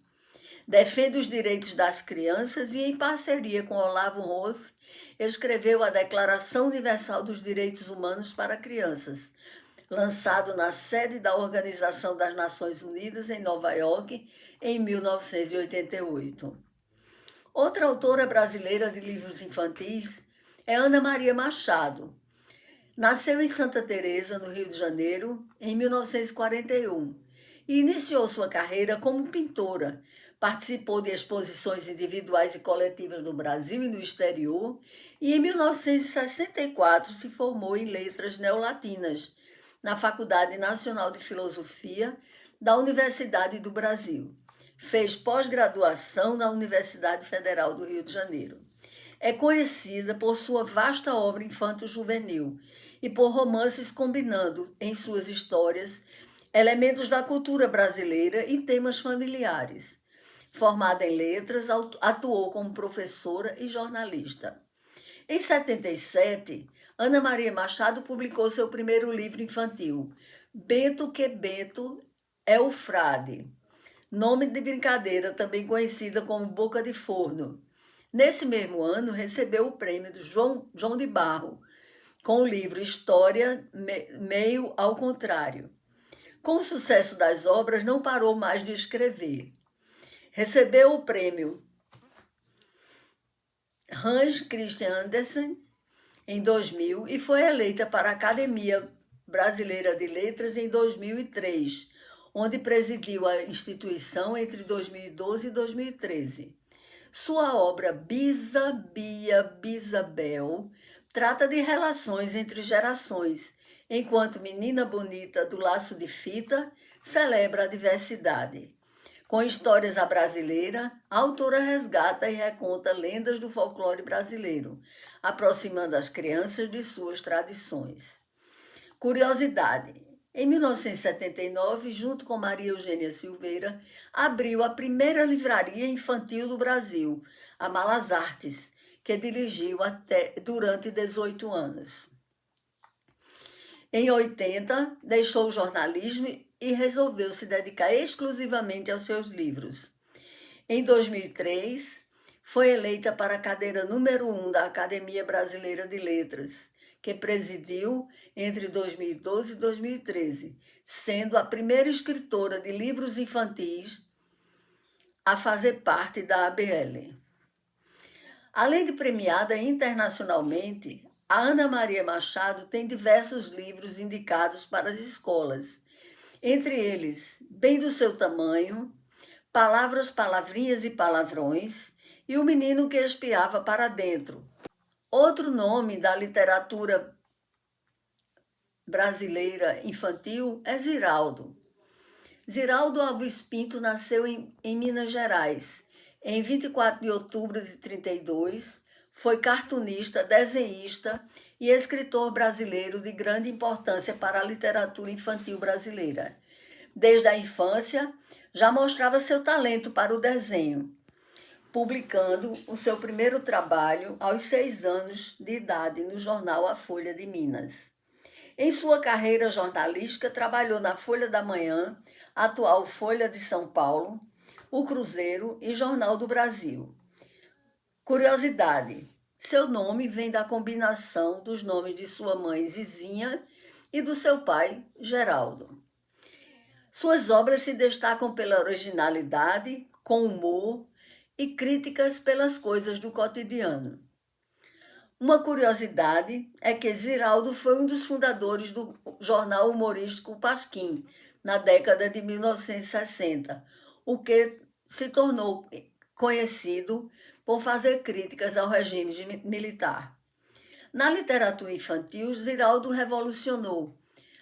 Defende os direitos das crianças e, em parceria com Olavo Roth, escreveu a Declaração Universal dos Direitos Humanos para Crianças, lançado na sede da Organização das Nações Unidas em Nova York em 1988. Outra autora brasileira de livros infantis é Ana Maria Machado. Nasceu em Santa Teresa, no Rio de Janeiro, em 1941 e iniciou sua carreira como pintora. Participou de exposições individuais e coletivas no Brasil e no exterior e, em 1964, se formou em Letras Neolatinas, na Faculdade Nacional de Filosofia da Universidade do Brasil. Fez pós-graduação na Universidade Federal do Rio de Janeiro. É conhecida por sua vasta obra infanto-juvenil e por romances combinando, em suas histórias, elementos da cultura brasileira e temas familiares. Formada em letras, atuou como professora e jornalista. Em 77, Ana Maria Machado publicou seu primeiro livro infantil, Bento que Bento é o Frade, nome de brincadeira também conhecida como Boca de Forno. Nesse mesmo ano, recebeu o prêmio do João de Barro, com o livro História Meio ao Contrário. Com o sucesso das obras, não parou mais de escrever. Recebeu o prêmio Hans Christian Andersen em 2000 e foi eleita para a Academia Brasileira de Letras em 2003, onde presidiu a instituição entre 2012 e 2013. Sua obra Bisa, Bia, Bisabel trata de relações entre gerações, enquanto Menina Bonita do Laço de Fita celebra a diversidade. Com histórias à brasileira, a autora resgata e reconta lendas do folclore brasileiro, aproximando as crianças de suas tradições. Curiosidade: em 1979, junto com Maria Eugênia Silveira, abriu a primeira livraria infantil do Brasil, a Malas Artes, que dirigiu durante 18 anos. Em 80, deixou o jornalismo e resolveu se dedicar exclusivamente aos seus livros. Em 2003, foi eleita para a cadeira número 1 da Academia Brasileira de Letras, que presidiu entre 2012 e 2013, sendo a primeira escritora de livros infantis a fazer parte da ABL. Além de premiada internacionalmente, a Ana Maria Machado tem diversos livros indicados para as escolas, entre eles Bem do Seu Tamanho, Palavras, Palavrinhas e Palavrões e O Menino que Espiava para Dentro. Outro nome da literatura brasileira infantil é Ziraldo. Ziraldo Alves Pinto nasceu em Minas Gerais, Em 24 de outubro de 32, foi cartunista, desenhista e escritor brasileiro de grande importância para a literatura infantil brasileira. Desde a infância, já mostrava seu talento para o desenho, publicando o seu primeiro trabalho aos 6 anos de idade no jornal A Folha de Minas. Em sua carreira jornalística, trabalhou na Folha da Manhã, atual Folha de São Paulo, O Cruzeiro e Jornal do Brasil. Curiosidade: seu nome vem da combinação dos nomes de sua mãe Zizinha e do seu pai Geraldo. Suas obras se destacam pela originalidade, com humor e críticas pelas coisas do cotidiano. Uma curiosidade é que Ziraldo foi um dos fundadores do jornal humorístico Pasquim, na década de 1960, o que se tornou conhecido por fazer críticas ao regime militar. Na literatura infantil, Ziraldo revolucionou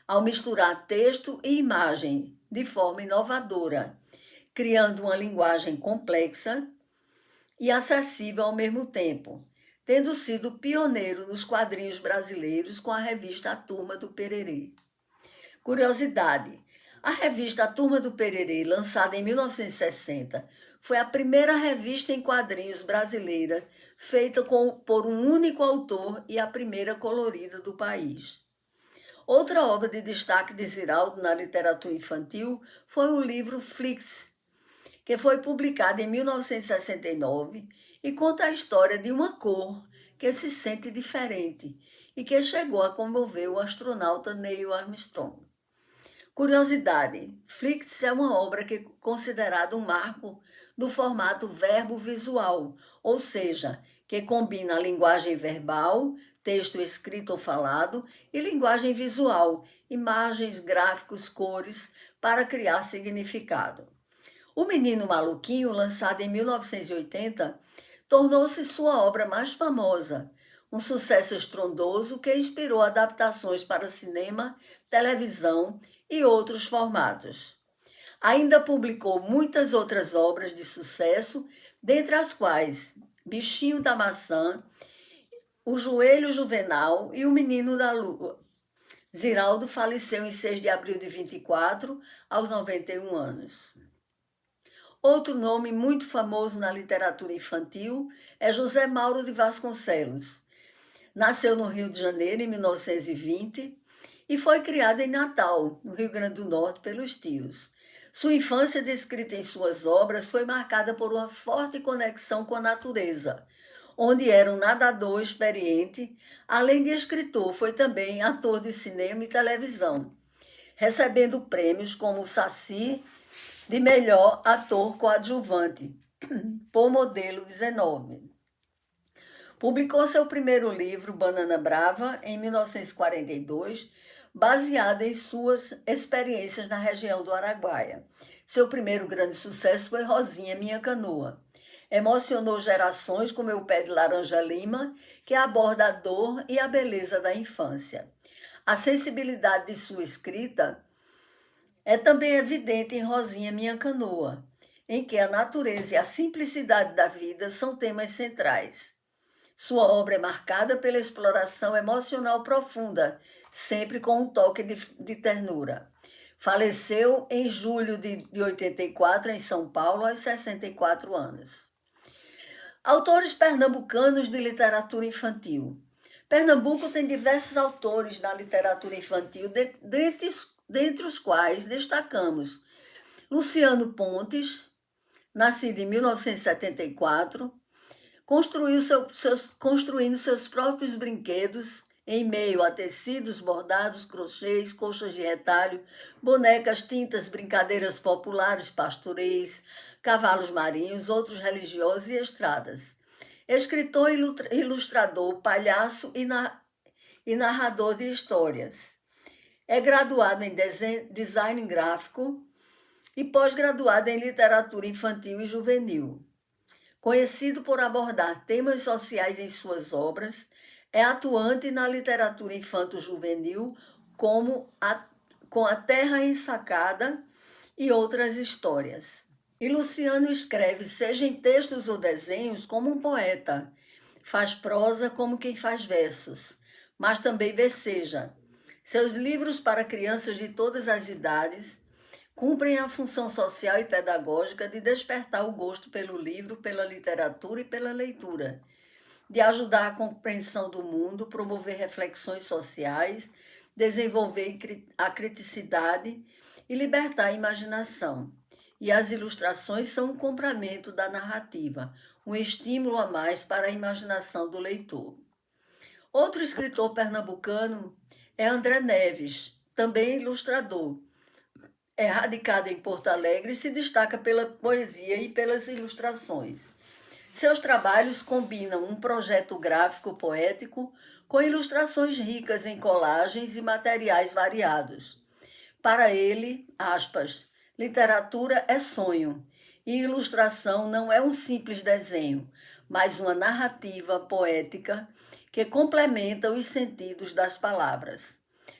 ao misturar texto e imagem de forma inovadora, criando uma linguagem complexa e acessível ao mesmo tempo, tendo sido pioneiro nos quadrinhos brasileiros com a revista A Turma do Pererê. Curiosidade: a revista A Turma do Pererê, lançada em 1960, foi a primeira revista em quadrinhos brasileira feita por um único autor e a primeira colorida do país. Outra obra de destaque de Ziraldo na literatura infantil foi o livro Flix, que foi publicado em 1969 e conta a história de uma cor que se sente diferente e que chegou a comover o astronauta Neil Armstrong. Curiosidade: Flix é uma obra que é considerada um marco do formato verbo-visual, ou seja, que combina a linguagem verbal, texto escrito ou falado, e linguagem visual, imagens, gráficos, cores, para criar significado. O Menino Maluquinho, lançado em 1980, tornou-se sua obra mais famosa, um sucesso estrondoso que inspirou adaptações para cinema, televisão e outros formatos. Ainda publicou muitas outras obras de sucesso, dentre as quais Bichinho da Maçã, O Joelho Juvenal e O Menino da Lua. Ziraldo faleceu em 6 de abril de 24, aos 91 anos. Outro nome muito famoso na literatura infantil é José Mauro de Vasconcelos. Nasceu no Rio de Janeiro em 1920 e foi criado em Natal, no Rio Grande do Norte, pelos tios. Sua infância, descrita em suas obras, foi marcada por uma forte conexão com a natureza, onde era um nadador experiente, além de escritor, foi também ator de cinema e televisão, recebendo prêmios como o Saci de melhor ator coadjuvante, por Modelo 19. Publicou seu primeiro livro, Banana Brava, em 1942, baseado em suas experiências na região do Araguaia. Seu primeiro grande sucesso foi Rosinha, Minha Canoa. Emocionou gerações com Meu Pé de Laranja Lima, que aborda a dor e a beleza da infância. A sensibilidade de sua escrita é também evidente em Rosinha, Minha Canoa, em que a natureza e a simplicidade da vida são temas centrais. Sua obra é marcada pela exploração emocional profunda, sempre com um toque de ternura. Faleceu em julho de 84, em São Paulo, aos 64 anos. Autores pernambucanos de literatura infantil. Pernambuco tem diversos autores na literatura infantil, dentre os quais destacamos Luciano Pontes, nascido em 1974, construindo seus próprios brinquedos em meio a tecidos, bordados, crochês, colchas de retalho, bonecas, tintas, brincadeiras populares, pastoreis, cavalos marinhos, outros religiosos e estradas. Escritor, ilustrador, palhaço e narrador de histórias. É graduado em design gráfico e pós-graduado em literatura infantil e juvenil. Conhecido por abordar temas sociais em suas obras, é atuante na literatura infanto-juvenil com A Terra Ensacada e outras histórias. E Luciano escreve, seja em textos ou desenhos, como um poeta. Faz prosa como quem faz versos, mas também verseja. Seus livros para crianças de todas as idades cumprem a função social e pedagógica de despertar o gosto pelo livro, pela literatura e pela leitura, de ajudar a compreensão do mundo, promover reflexões sociais, desenvolver a criticidade e libertar a imaginação. E as ilustrações são um complemento da narrativa, um estímulo a mais para a imaginação do leitor. Outro escritor pernambucano é André Neves, também ilustrador. É radicado em Porto Alegre e se destaca pela poesia e pelas ilustrações. Seus trabalhos combinam um projeto gráfico poético com ilustrações ricas em colagens e materiais variados. Para ele, aspas, literatura é sonho e ilustração não é um simples desenho, mas uma narrativa poética que complementa os sentidos das palavras.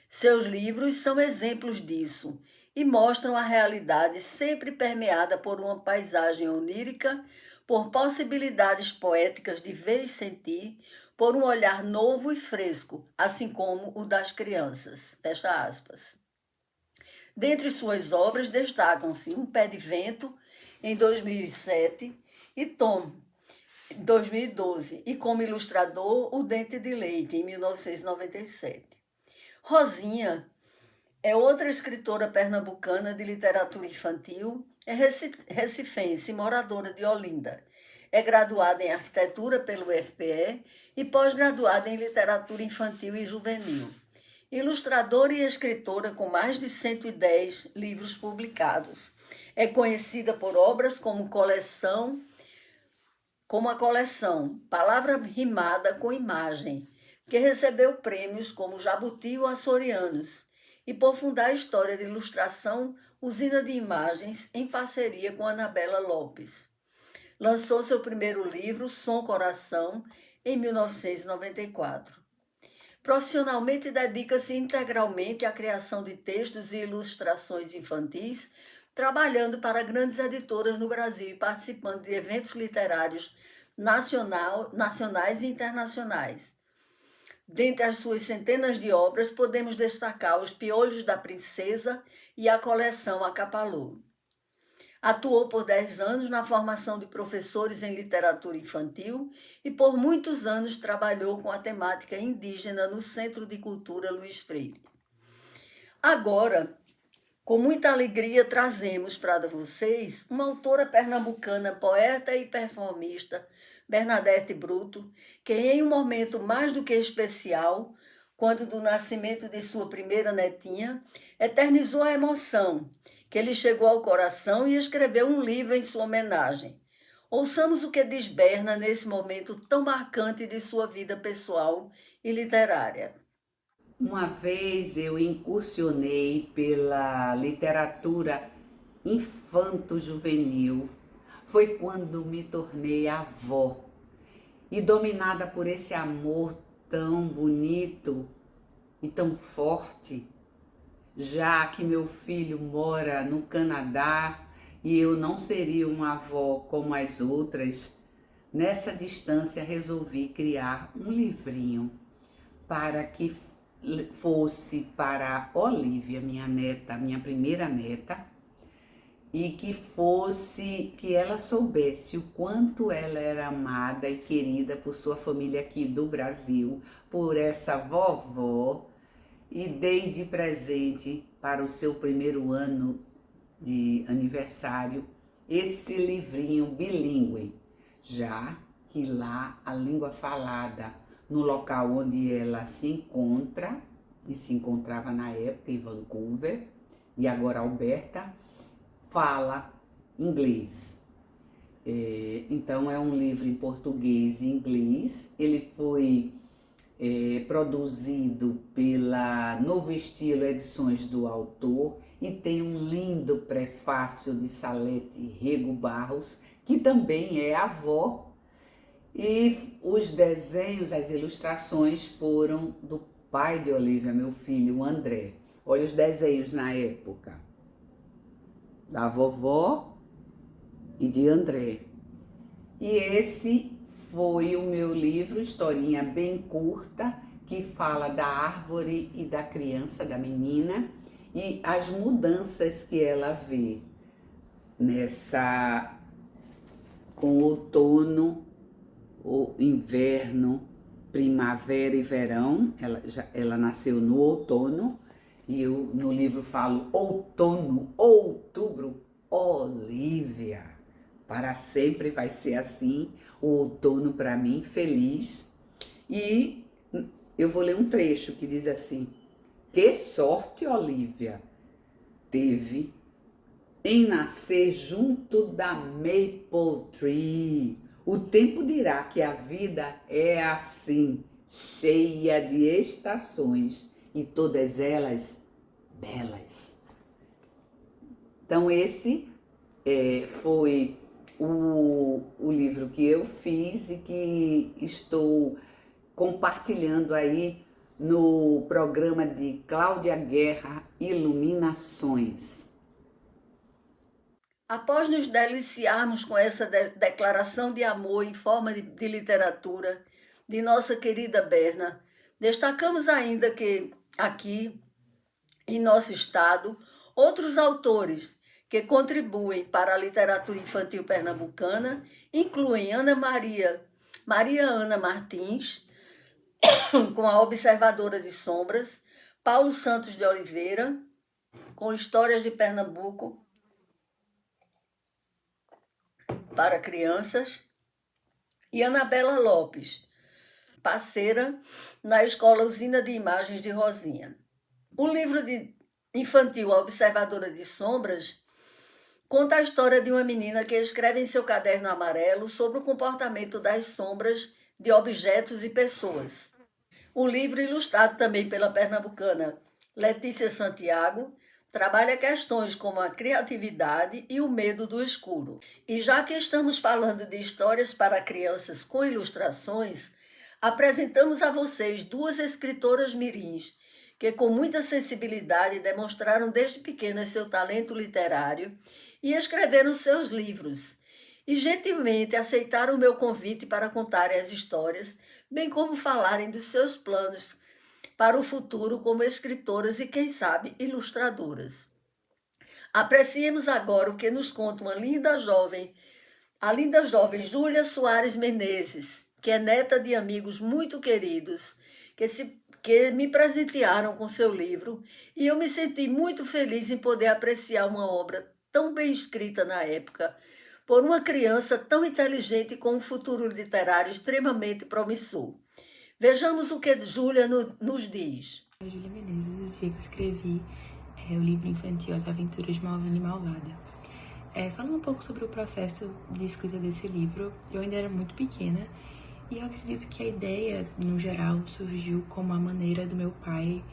Seus livros são exemplos disso e mostram a realidade sempre permeada por uma paisagem onírica, por possibilidades poéticas de ver e sentir, por um olhar novo e fresco, assim como o das crianças. Fecha aspas. Dentre suas obras destacam-se Um Pé de Vento, em 2007, e Tom, em 2012, e como ilustrador, O Dente de Leite, em 1997. Rosinha é outra escritora pernambucana de literatura infantil, é recifense, moradora de Olinda. É graduada em arquitetura pelo UFPE e pós-graduada em literatura infantil e juvenil. Ilustradora e escritora com mais de 110 livros publicados. É conhecida por obras como a coleção Palavra Rimada com Imagem, que recebeu prêmios como Jabuti e o Açorianos, e por fundar a história de ilustração Usina de Imagens, em parceria com Anabela Lopes. Lançou seu primeiro livro, Som Coração, em 1994. Profissionalmente, dedica-se integralmente à criação de textos e ilustrações infantis, trabalhando para grandes editoras no Brasil e participando de eventos literários nacionais e internacionais. Dentre as suas centenas de obras, podemos destacar Os Piolhos da Princesa e a coleção Acapalô. Atuou por 10 anos na formação de professores em literatura infantil e por muitos anos trabalhou com a temática indígena no Centro de Cultura Luiz Freire. Agora, com muita alegria, trazemos para vocês uma autora pernambucana, poeta e performista, Bernadette Bruto, que em um momento mais do que especial, quando do nascimento de sua primeira netinha, eternizou a emoção que lhe chegou ao coração e escreveu um livro em sua homenagem. Ouçamos o que diz Berna nesse momento tão marcante de sua vida pessoal e literária. Uma vez eu incursionei pela literatura infanto-juvenil. Foi quando me tornei avó e dominada por esse amor tão bonito e tão forte, já que meu filho mora no Canadá e eu não seria uma avó como as outras, nessa distância resolvi criar um livrinho para que fosse para Olivia, minha neta, minha primeira neta, e que ela soubesse o quanto ela era amada e querida por sua família aqui do Brasil, por essa vovó, e dei de presente para o seu primeiro ano de aniversário esse livrinho bilíngue, já que lá a língua falada no local onde ela se encontra, e se encontrava na época em Vancouver, e agora Alberta, fala inglês. Então é um livro em português e inglês. Ele foi produzido pela Novo Estilo Edições do Autor e tem um lindo prefácio de Salete Rego Barros, que também é avó. E os desenhos, as ilustrações foram do pai de Olivia, meu filho, o André. Olha os desenhos na época da vovó e de André. E esse foi o meu livro, historinha bem curta, que fala da árvore e da criança, da menina, e as mudanças que ela vê com outono, o inverno, primavera e verão. Ela nasceu no outono, e eu no livro falo outono, outubro, Olívia. Para sempre vai ser assim, o outono para mim, feliz. E eu vou ler um trecho que diz assim: que sorte, Olívia, teve em nascer junto da Maple Tree. O tempo dirá que a vida é assim, cheia de estações e todas elas belas. Então esse foi o livro que eu fiz e que estou compartilhando aí no programa de Cláudia Guerra, Iluminações. Após nos deliciarmos com essa declaração de amor em forma de literatura de nossa querida Berna, destacamos ainda que aqui, em nosso estado, outros autores que contribuem para a literatura infantil pernambucana incluem Maria Ana Martins, com A Observadora de Sombras, Paulo Santos de Oliveira, com Histórias de Pernambuco para crianças, e Anabela Lopes, parceira na Escola Usina de Imagens de Rosinha. O livro infantil A Observadora de Sombras conta a história de uma menina que escreve em seu caderno amarelo sobre o comportamento das sombras de objetos e pessoas. O livro, ilustrado também pela pernambucana Letícia Santiago, trabalha questões como a criatividade e o medo do escuro. E já que estamos falando de histórias para crianças com ilustrações, apresentamos a vocês duas escritoras mirins que com muita sensibilidade demonstraram desde pequenas seu talento literário e escreveram seus livros. E gentilmente aceitaram o meu convite para contarem as histórias, bem como falarem dos seus planos para o futuro como escritoras e, quem sabe, ilustradoras. Apreciemos agora o que nos conta a linda jovem Júlia Soares Menezes, que é neta de amigos muito queridos, que me presentearam com seu livro, e eu me senti muito feliz em poder apreciar uma obra tão bem escrita na época, por uma criança tão inteligente com um futuro literário extremamente promissor. Vejamos o que Júlia nos diz. Eu sou Júlia Menezes e eu escrevi o livro infantil As Aventuras de Malvina e Malvada. Falando um pouco sobre o processo de escrita desse livro, eu ainda era muito pequena e eu acredito que a ideia, no geral, surgiu como a maneira do meu pai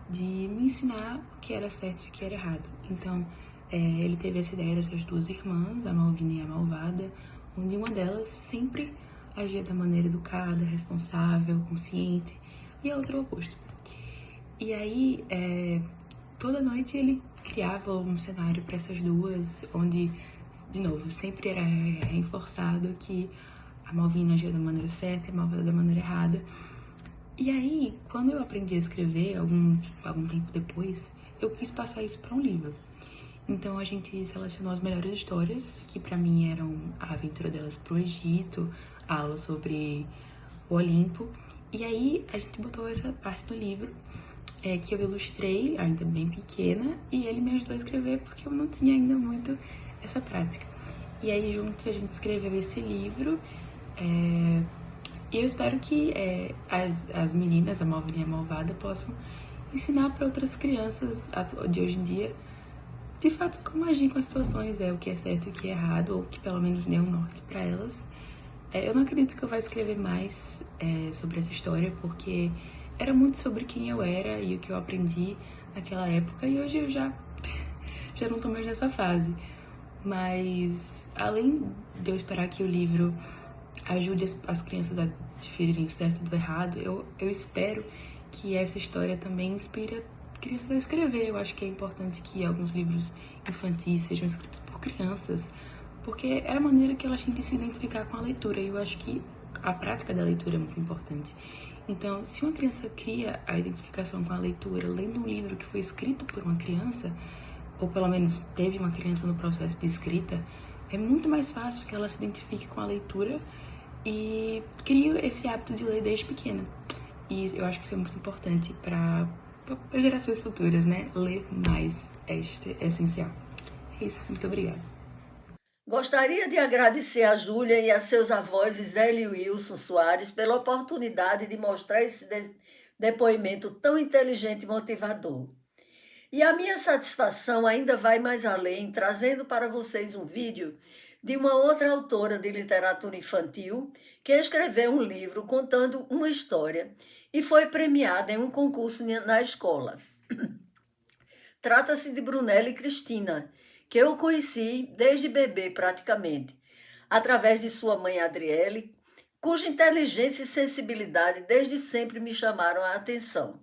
de me ensinar o que era certo e o que era errado. Então, ele teve essa ideia dessas duas irmãs, a Malvina e a Malvada, onde uma delas sempre agia da maneira educada, responsável, consciente, e a outra o oposto. E aí, toda noite ele criava um cenário para essas duas, onde, de novo, sempre era reforçado que a Malvina agia da maneira certa e a Malvada da maneira errada. E aí, quando eu aprendi a escrever, algum tempo depois, eu quis passar isso para um livro. Então a gente selecionou as melhores histórias, que para mim eram a aventura delas pro Egito, a aula sobre o Olimpo. E aí a gente botou essa parte do livro, que eu ilustrei, ainda bem pequena, e ele me ajudou a escrever porque eu não tinha ainda muito essa prática. E aí juntos a gente escreveu esse livro, e eu espero que as meninas, a Malvina e a Malvada, possam ensinar para outras crianças de hoje em dia, de fato, como agir com as situações, o que é certo e o que é errado, ou que pelo menos dê um norte para elas. Eu não acredito que eu vá escrever mais sobre essa história, porque era muito sobre quem eu era e o que eu aprendi naquela época, e hoje eu já não estou mais nessa fase. Mas, além de eu esperar que o livro ajude as crianças a diferirem o certo do errado, eu espero que essa história também inspire crianças a escrever. Eu acho que é importante que alguns livros infantis sejam escritos por crianças, porque é a maneira que elas têm de se identificar com a leitura, e eu acho que a prática da leitura é muito importante. Então, se uma criança cria a identificação com a leitura lendo um livro que foi escrito por uma criança, ou pelo menos teve uma criança no processo de escrita, é muito mais fácil que ela se identifique com a leitura e crie esse hábito de ler desde pequena. E eu acho que isso é muito importante para gerações futuras, né? Ler mais é essencial. É isso, muito obrigada. Gostaria de agradecer a Júlia e a seus avós, Gisele e Wilson Soares, pela oportunidade de mostrar esse depoimento tão inteligente e motivador. E a minha satisfação ainda vai mais além, trazendo para vocês um vídeo de uma outra autora de literatura infantil que escreveu um livro contando uma história e foi premiada em um concurso na escola. Trata-se de Brunello Cristina, que eu conheci desde bebê praticamente, através de sua mãe Adriele, cuja inteligência e sensibilidade desde sempre me chamaram a atenção.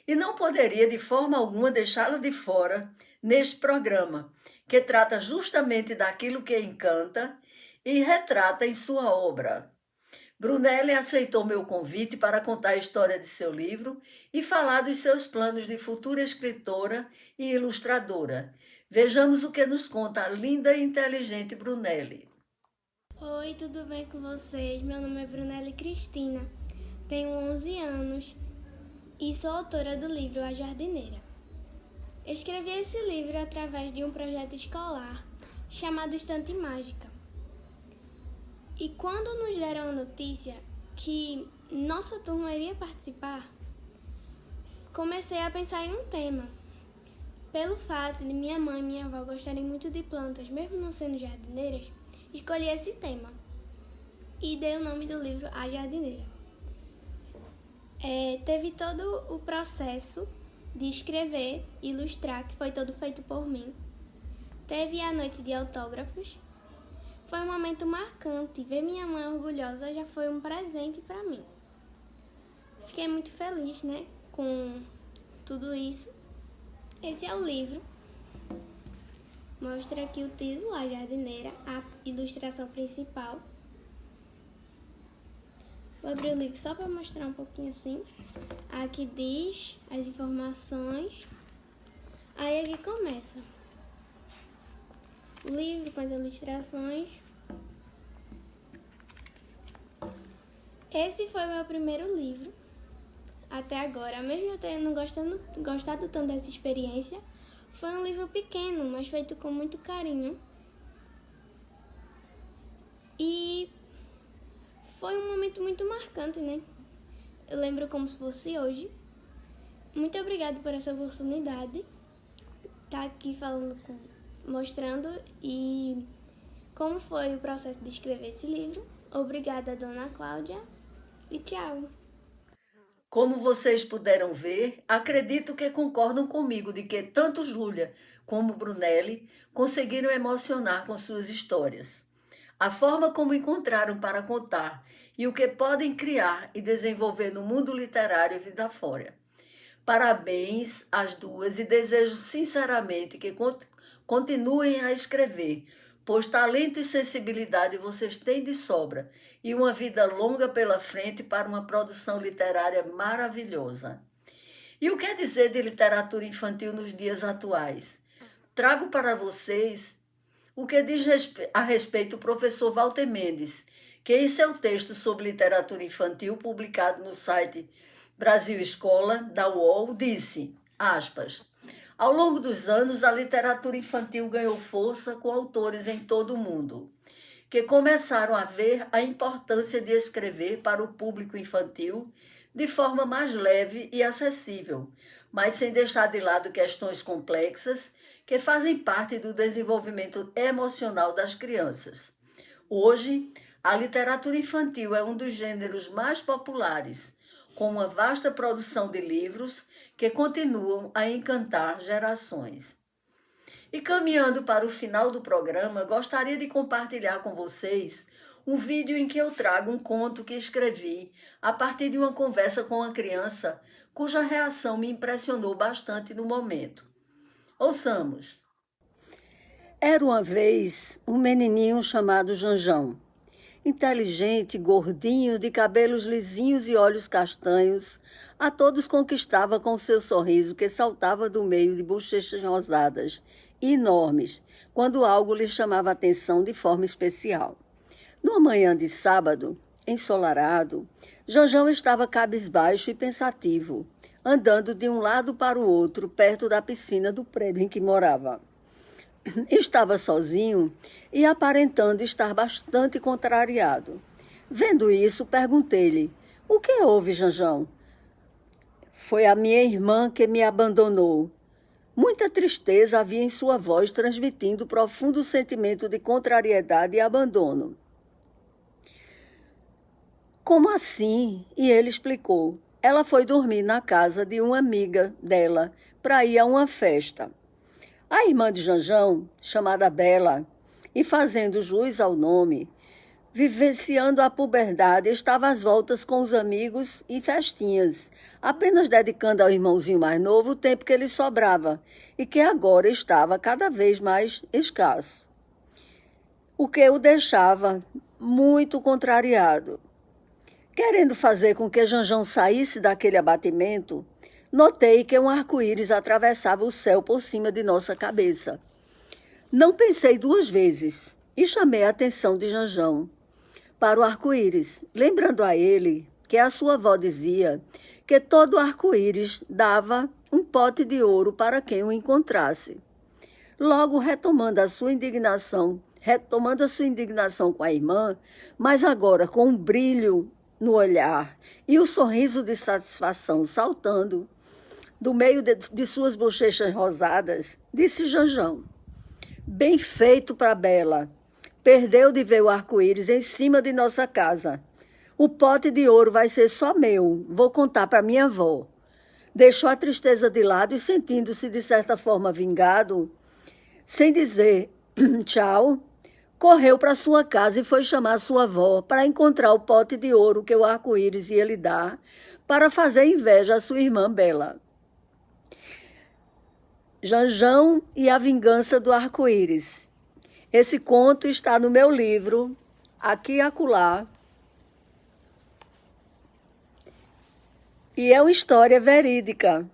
E não poderia de forma alguma deixá-la de fora neste programa, que trata justamente daquilo que encanta e retrata em sua obra. Brunelli aceitou meu convite para contar a história de seu livro e falar dos seus planos de futura escritora e ilustradora. Vejamos o que nos conta a linda e inteligente Brunelli. Oi, tudo bem com vocês? Meu nome é Brunelli Cristina, tenho 11 anos e sou autora do livro A Jardineira. Escrevi esse livro através de um projeto escolar chamado Estante Mágica. E quando nos deram a notícia que nossa turma iria participar, comecei a pensar em um tema. Pelo fato de minha mãe e minha avó gostarem muito de plantas, mesmo não sendo jardineiras, escolhi esse tema e dei o nome do livro A Jardineira. Teve todo o processo de escrever e ilustrar, que foi todo feito por mim. Teve a noite de autógrafos. Foi um momento marcante. Ver minha mãe orgulhosa já foi um presente para mim. Fiquei muito feliz, né, com tudo isso. Esse é o livro. Mostra aqui o título, A Jardineira, a ilustração principal. Vou abrir o livro só para mostrar um pouquinho assim. Aqui diz as informações. Aí aqui começa o livro com as ilustrações. Esse foi o meu primeiro livro até agora. Mesmo eu tendo gostado tanto dessa experiência, foi um livro pequeno, mas feito com muito carinho. E foi um momento muito marcante, né? Eu lembro como se fosse hoje. Muito obrigada por essa oportunidade. Tá aqui mostrando e como foi o processo de escrever esse livro. Obrigada, dona Cláudia, e tchau. Como vocês puderam ver, acredito que concordam comigo de que tanto Júlia como Brunelli conseguiram emocionar com suas histórias. A forma como encontraram para contar e o que podem criar e desenvolver no mundo literário e vida fora. Parabéns às duas e desejo sinceramente que continuem a escrever, pois talento e sensibilidade vocês têm de sobra e uma vida longa pela frente para uma produção literária maravilhosa. E o que dizer de literatura infantil nos dias atuais? Trago para vocês o que diz a respeito o professor Walter Mendes, que em seu texto sobre literatura infantil, publicado no site Brasil Escola, da UOL, disse, aspas, ao longo dos anos, a literatura infantil ganhou força com autores em todo o mundo, que começaram a ver a importância de escrever para o público infantil de forma mais leve e acessível, mas sem deixar de lado questões complexas que fazem parte do desenvolvimento emocional das crianças. Hoje, a literatura infantil é um dos gêneros mais populares, com uma vasta produção de livros que continuam a encantar gerações. E caminhando para o final do programa, gostaria de compartilhar com vocês um vídeo em que eu trago um conto que escrevi a partir de uma conversa com uma criança cuja reação me impressionou bastante no momento. Ouçamos. Era uma vez um menininho chamado Janjão. Inteligente, gordinho, de cabelos lisinhos e olhos castanhos, a todos conquistava com seu sorriso que saltava do meio de bochechas rosadas e enormes, quando algo lhe chamava a atenção de forma especial. Numa manhã de sábado, ensolarado, Janjão estava cabisbaixo e pensativo, andando de um lado para o outro, perto da piscina do prédio em que morava. Estava sozinho e aparentando estar bastante contrariado. Vendo isso, perguntei-lhe: "O que houve, Janjão?" "Foi a minha irmã que me abandonou." Muita tristeza havia em sua voz, transmitindo profundo sentimento de contrariedade e abandono. "Como assim?" E ele explicou. Ela foi dormir na casa de uma amiga dela para ir a uma festa. A irmã de Janjão, chamada Bela, e fazendo jus ao nome, vivenciando a puberdade, estava às voltas com os amigos e festinhas, apenas dedicando ao irmãozinho mais novo o tempo que lhe sobrava e que agora estava cada vez mais escasso, o que o deixava muito contrariado. Querendo fazer com que Janjão saísse daquele abatimento, notei que um arco-íris atravessava o céu por cima de nossa cabeça. Não pensei duas vezes e chamei a atenção de Janjão para o arco-íris, lembrando a ele que a sua avó dizia que todo arco-íris dava um pote de ouro para quem o encontrasse. Logo, retomando a sua indignação com a irmã, mas agora com um brilho no olhar e o sorriso de satisfação saltando do meio de suas bochechas rosadas, disse Janjão: "Bem feito para Bela. Perdeu de ver o arco-íris em cima de nossa casa. O pote de ouro vai ser só meu. Vou contar para minha avó." Deixou a tristeza de lado e, sentindo-se de certa forma vingado, sem dizer tchau, correu para sua casa e foi chamar sua avó para encontrar o pote de ouro que o arco-íris ia lhe dar para fazer inveja à sua irmã Bela. Janjão e a Vingança do Arco-Íris. Esse conto está no meu livro, Aqui e Acolá, e é uma história verídica.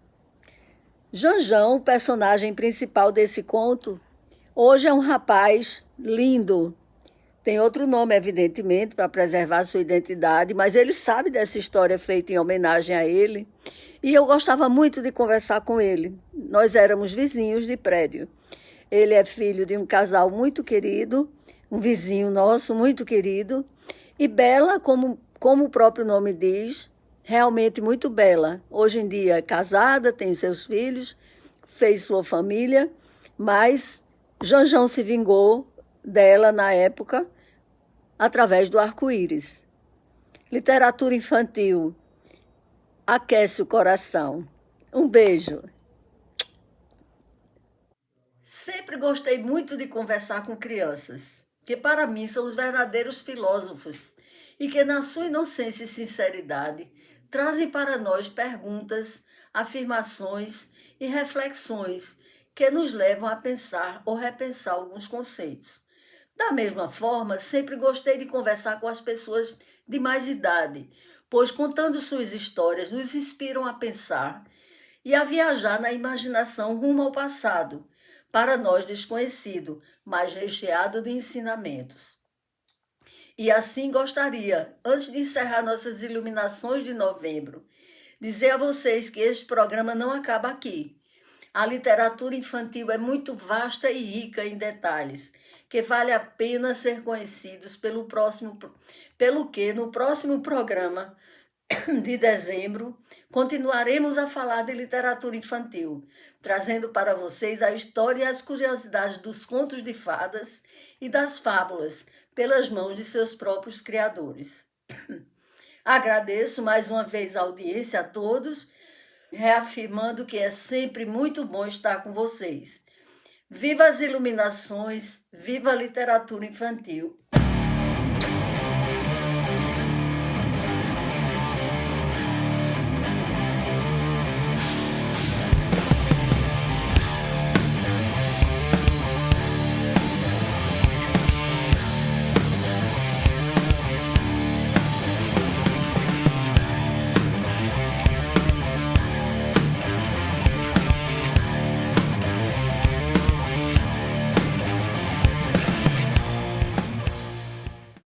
Janjão, o personagem principal desse conto, hoje é um rapaz lindo. Tem outro nome, evidentemente, para preservar sua identidade, mas ele sabe dessa história feita em homenagem a ele. E eu gostava muito de conversar com ele. Nós éramos vizinhos de prédio. Ele é filho de um casal muito querido, um vizinho nosso muito querido. E Bela, como o próprio nome diz, realmente muito bela. Hoje em dia é casada, tem seus filhos, fez sua família, mas Janjão se vingou dela na época através do arco-íris. Literatura infantil aquece o coração. Um beijo. Sempre gostei muito de conversar com crianças, que para mim são os verdadeiros filósofos e que, na sua inocência e sinceridade, trazem para nós perguntas, afirmações e reflexões que nos levam a pensar ou repensar alguns conceitos. Da mesma forma, sempre gostei de conversar com as pessoas de mais idade, pois contando suas histórias nos inspiram a pensar e a viajar na imaginação rumo ao passado, para nós desconhecido, mas recheado de ensinamentos. E assim gostaria, antes de encerrar nossas iluminações de novembro, dizer a vocês que este programa não acaba aqui. A literatura infantil é muito vasta e rica em detalhes, que vale a pena ser conhecidos pelo que no próximo programa de dezembro continuaremos a falar de literatura infantil, trazendo para vocês a história e as curiosidades dos contos de fadas e das fábulas pelas mãos de seus próprios criadores. Agradeço mais uma vez a audiência a todos, reafirmando que é sempre muito bom estar com vocês. Viva as iluminações, viva a literatura infantil!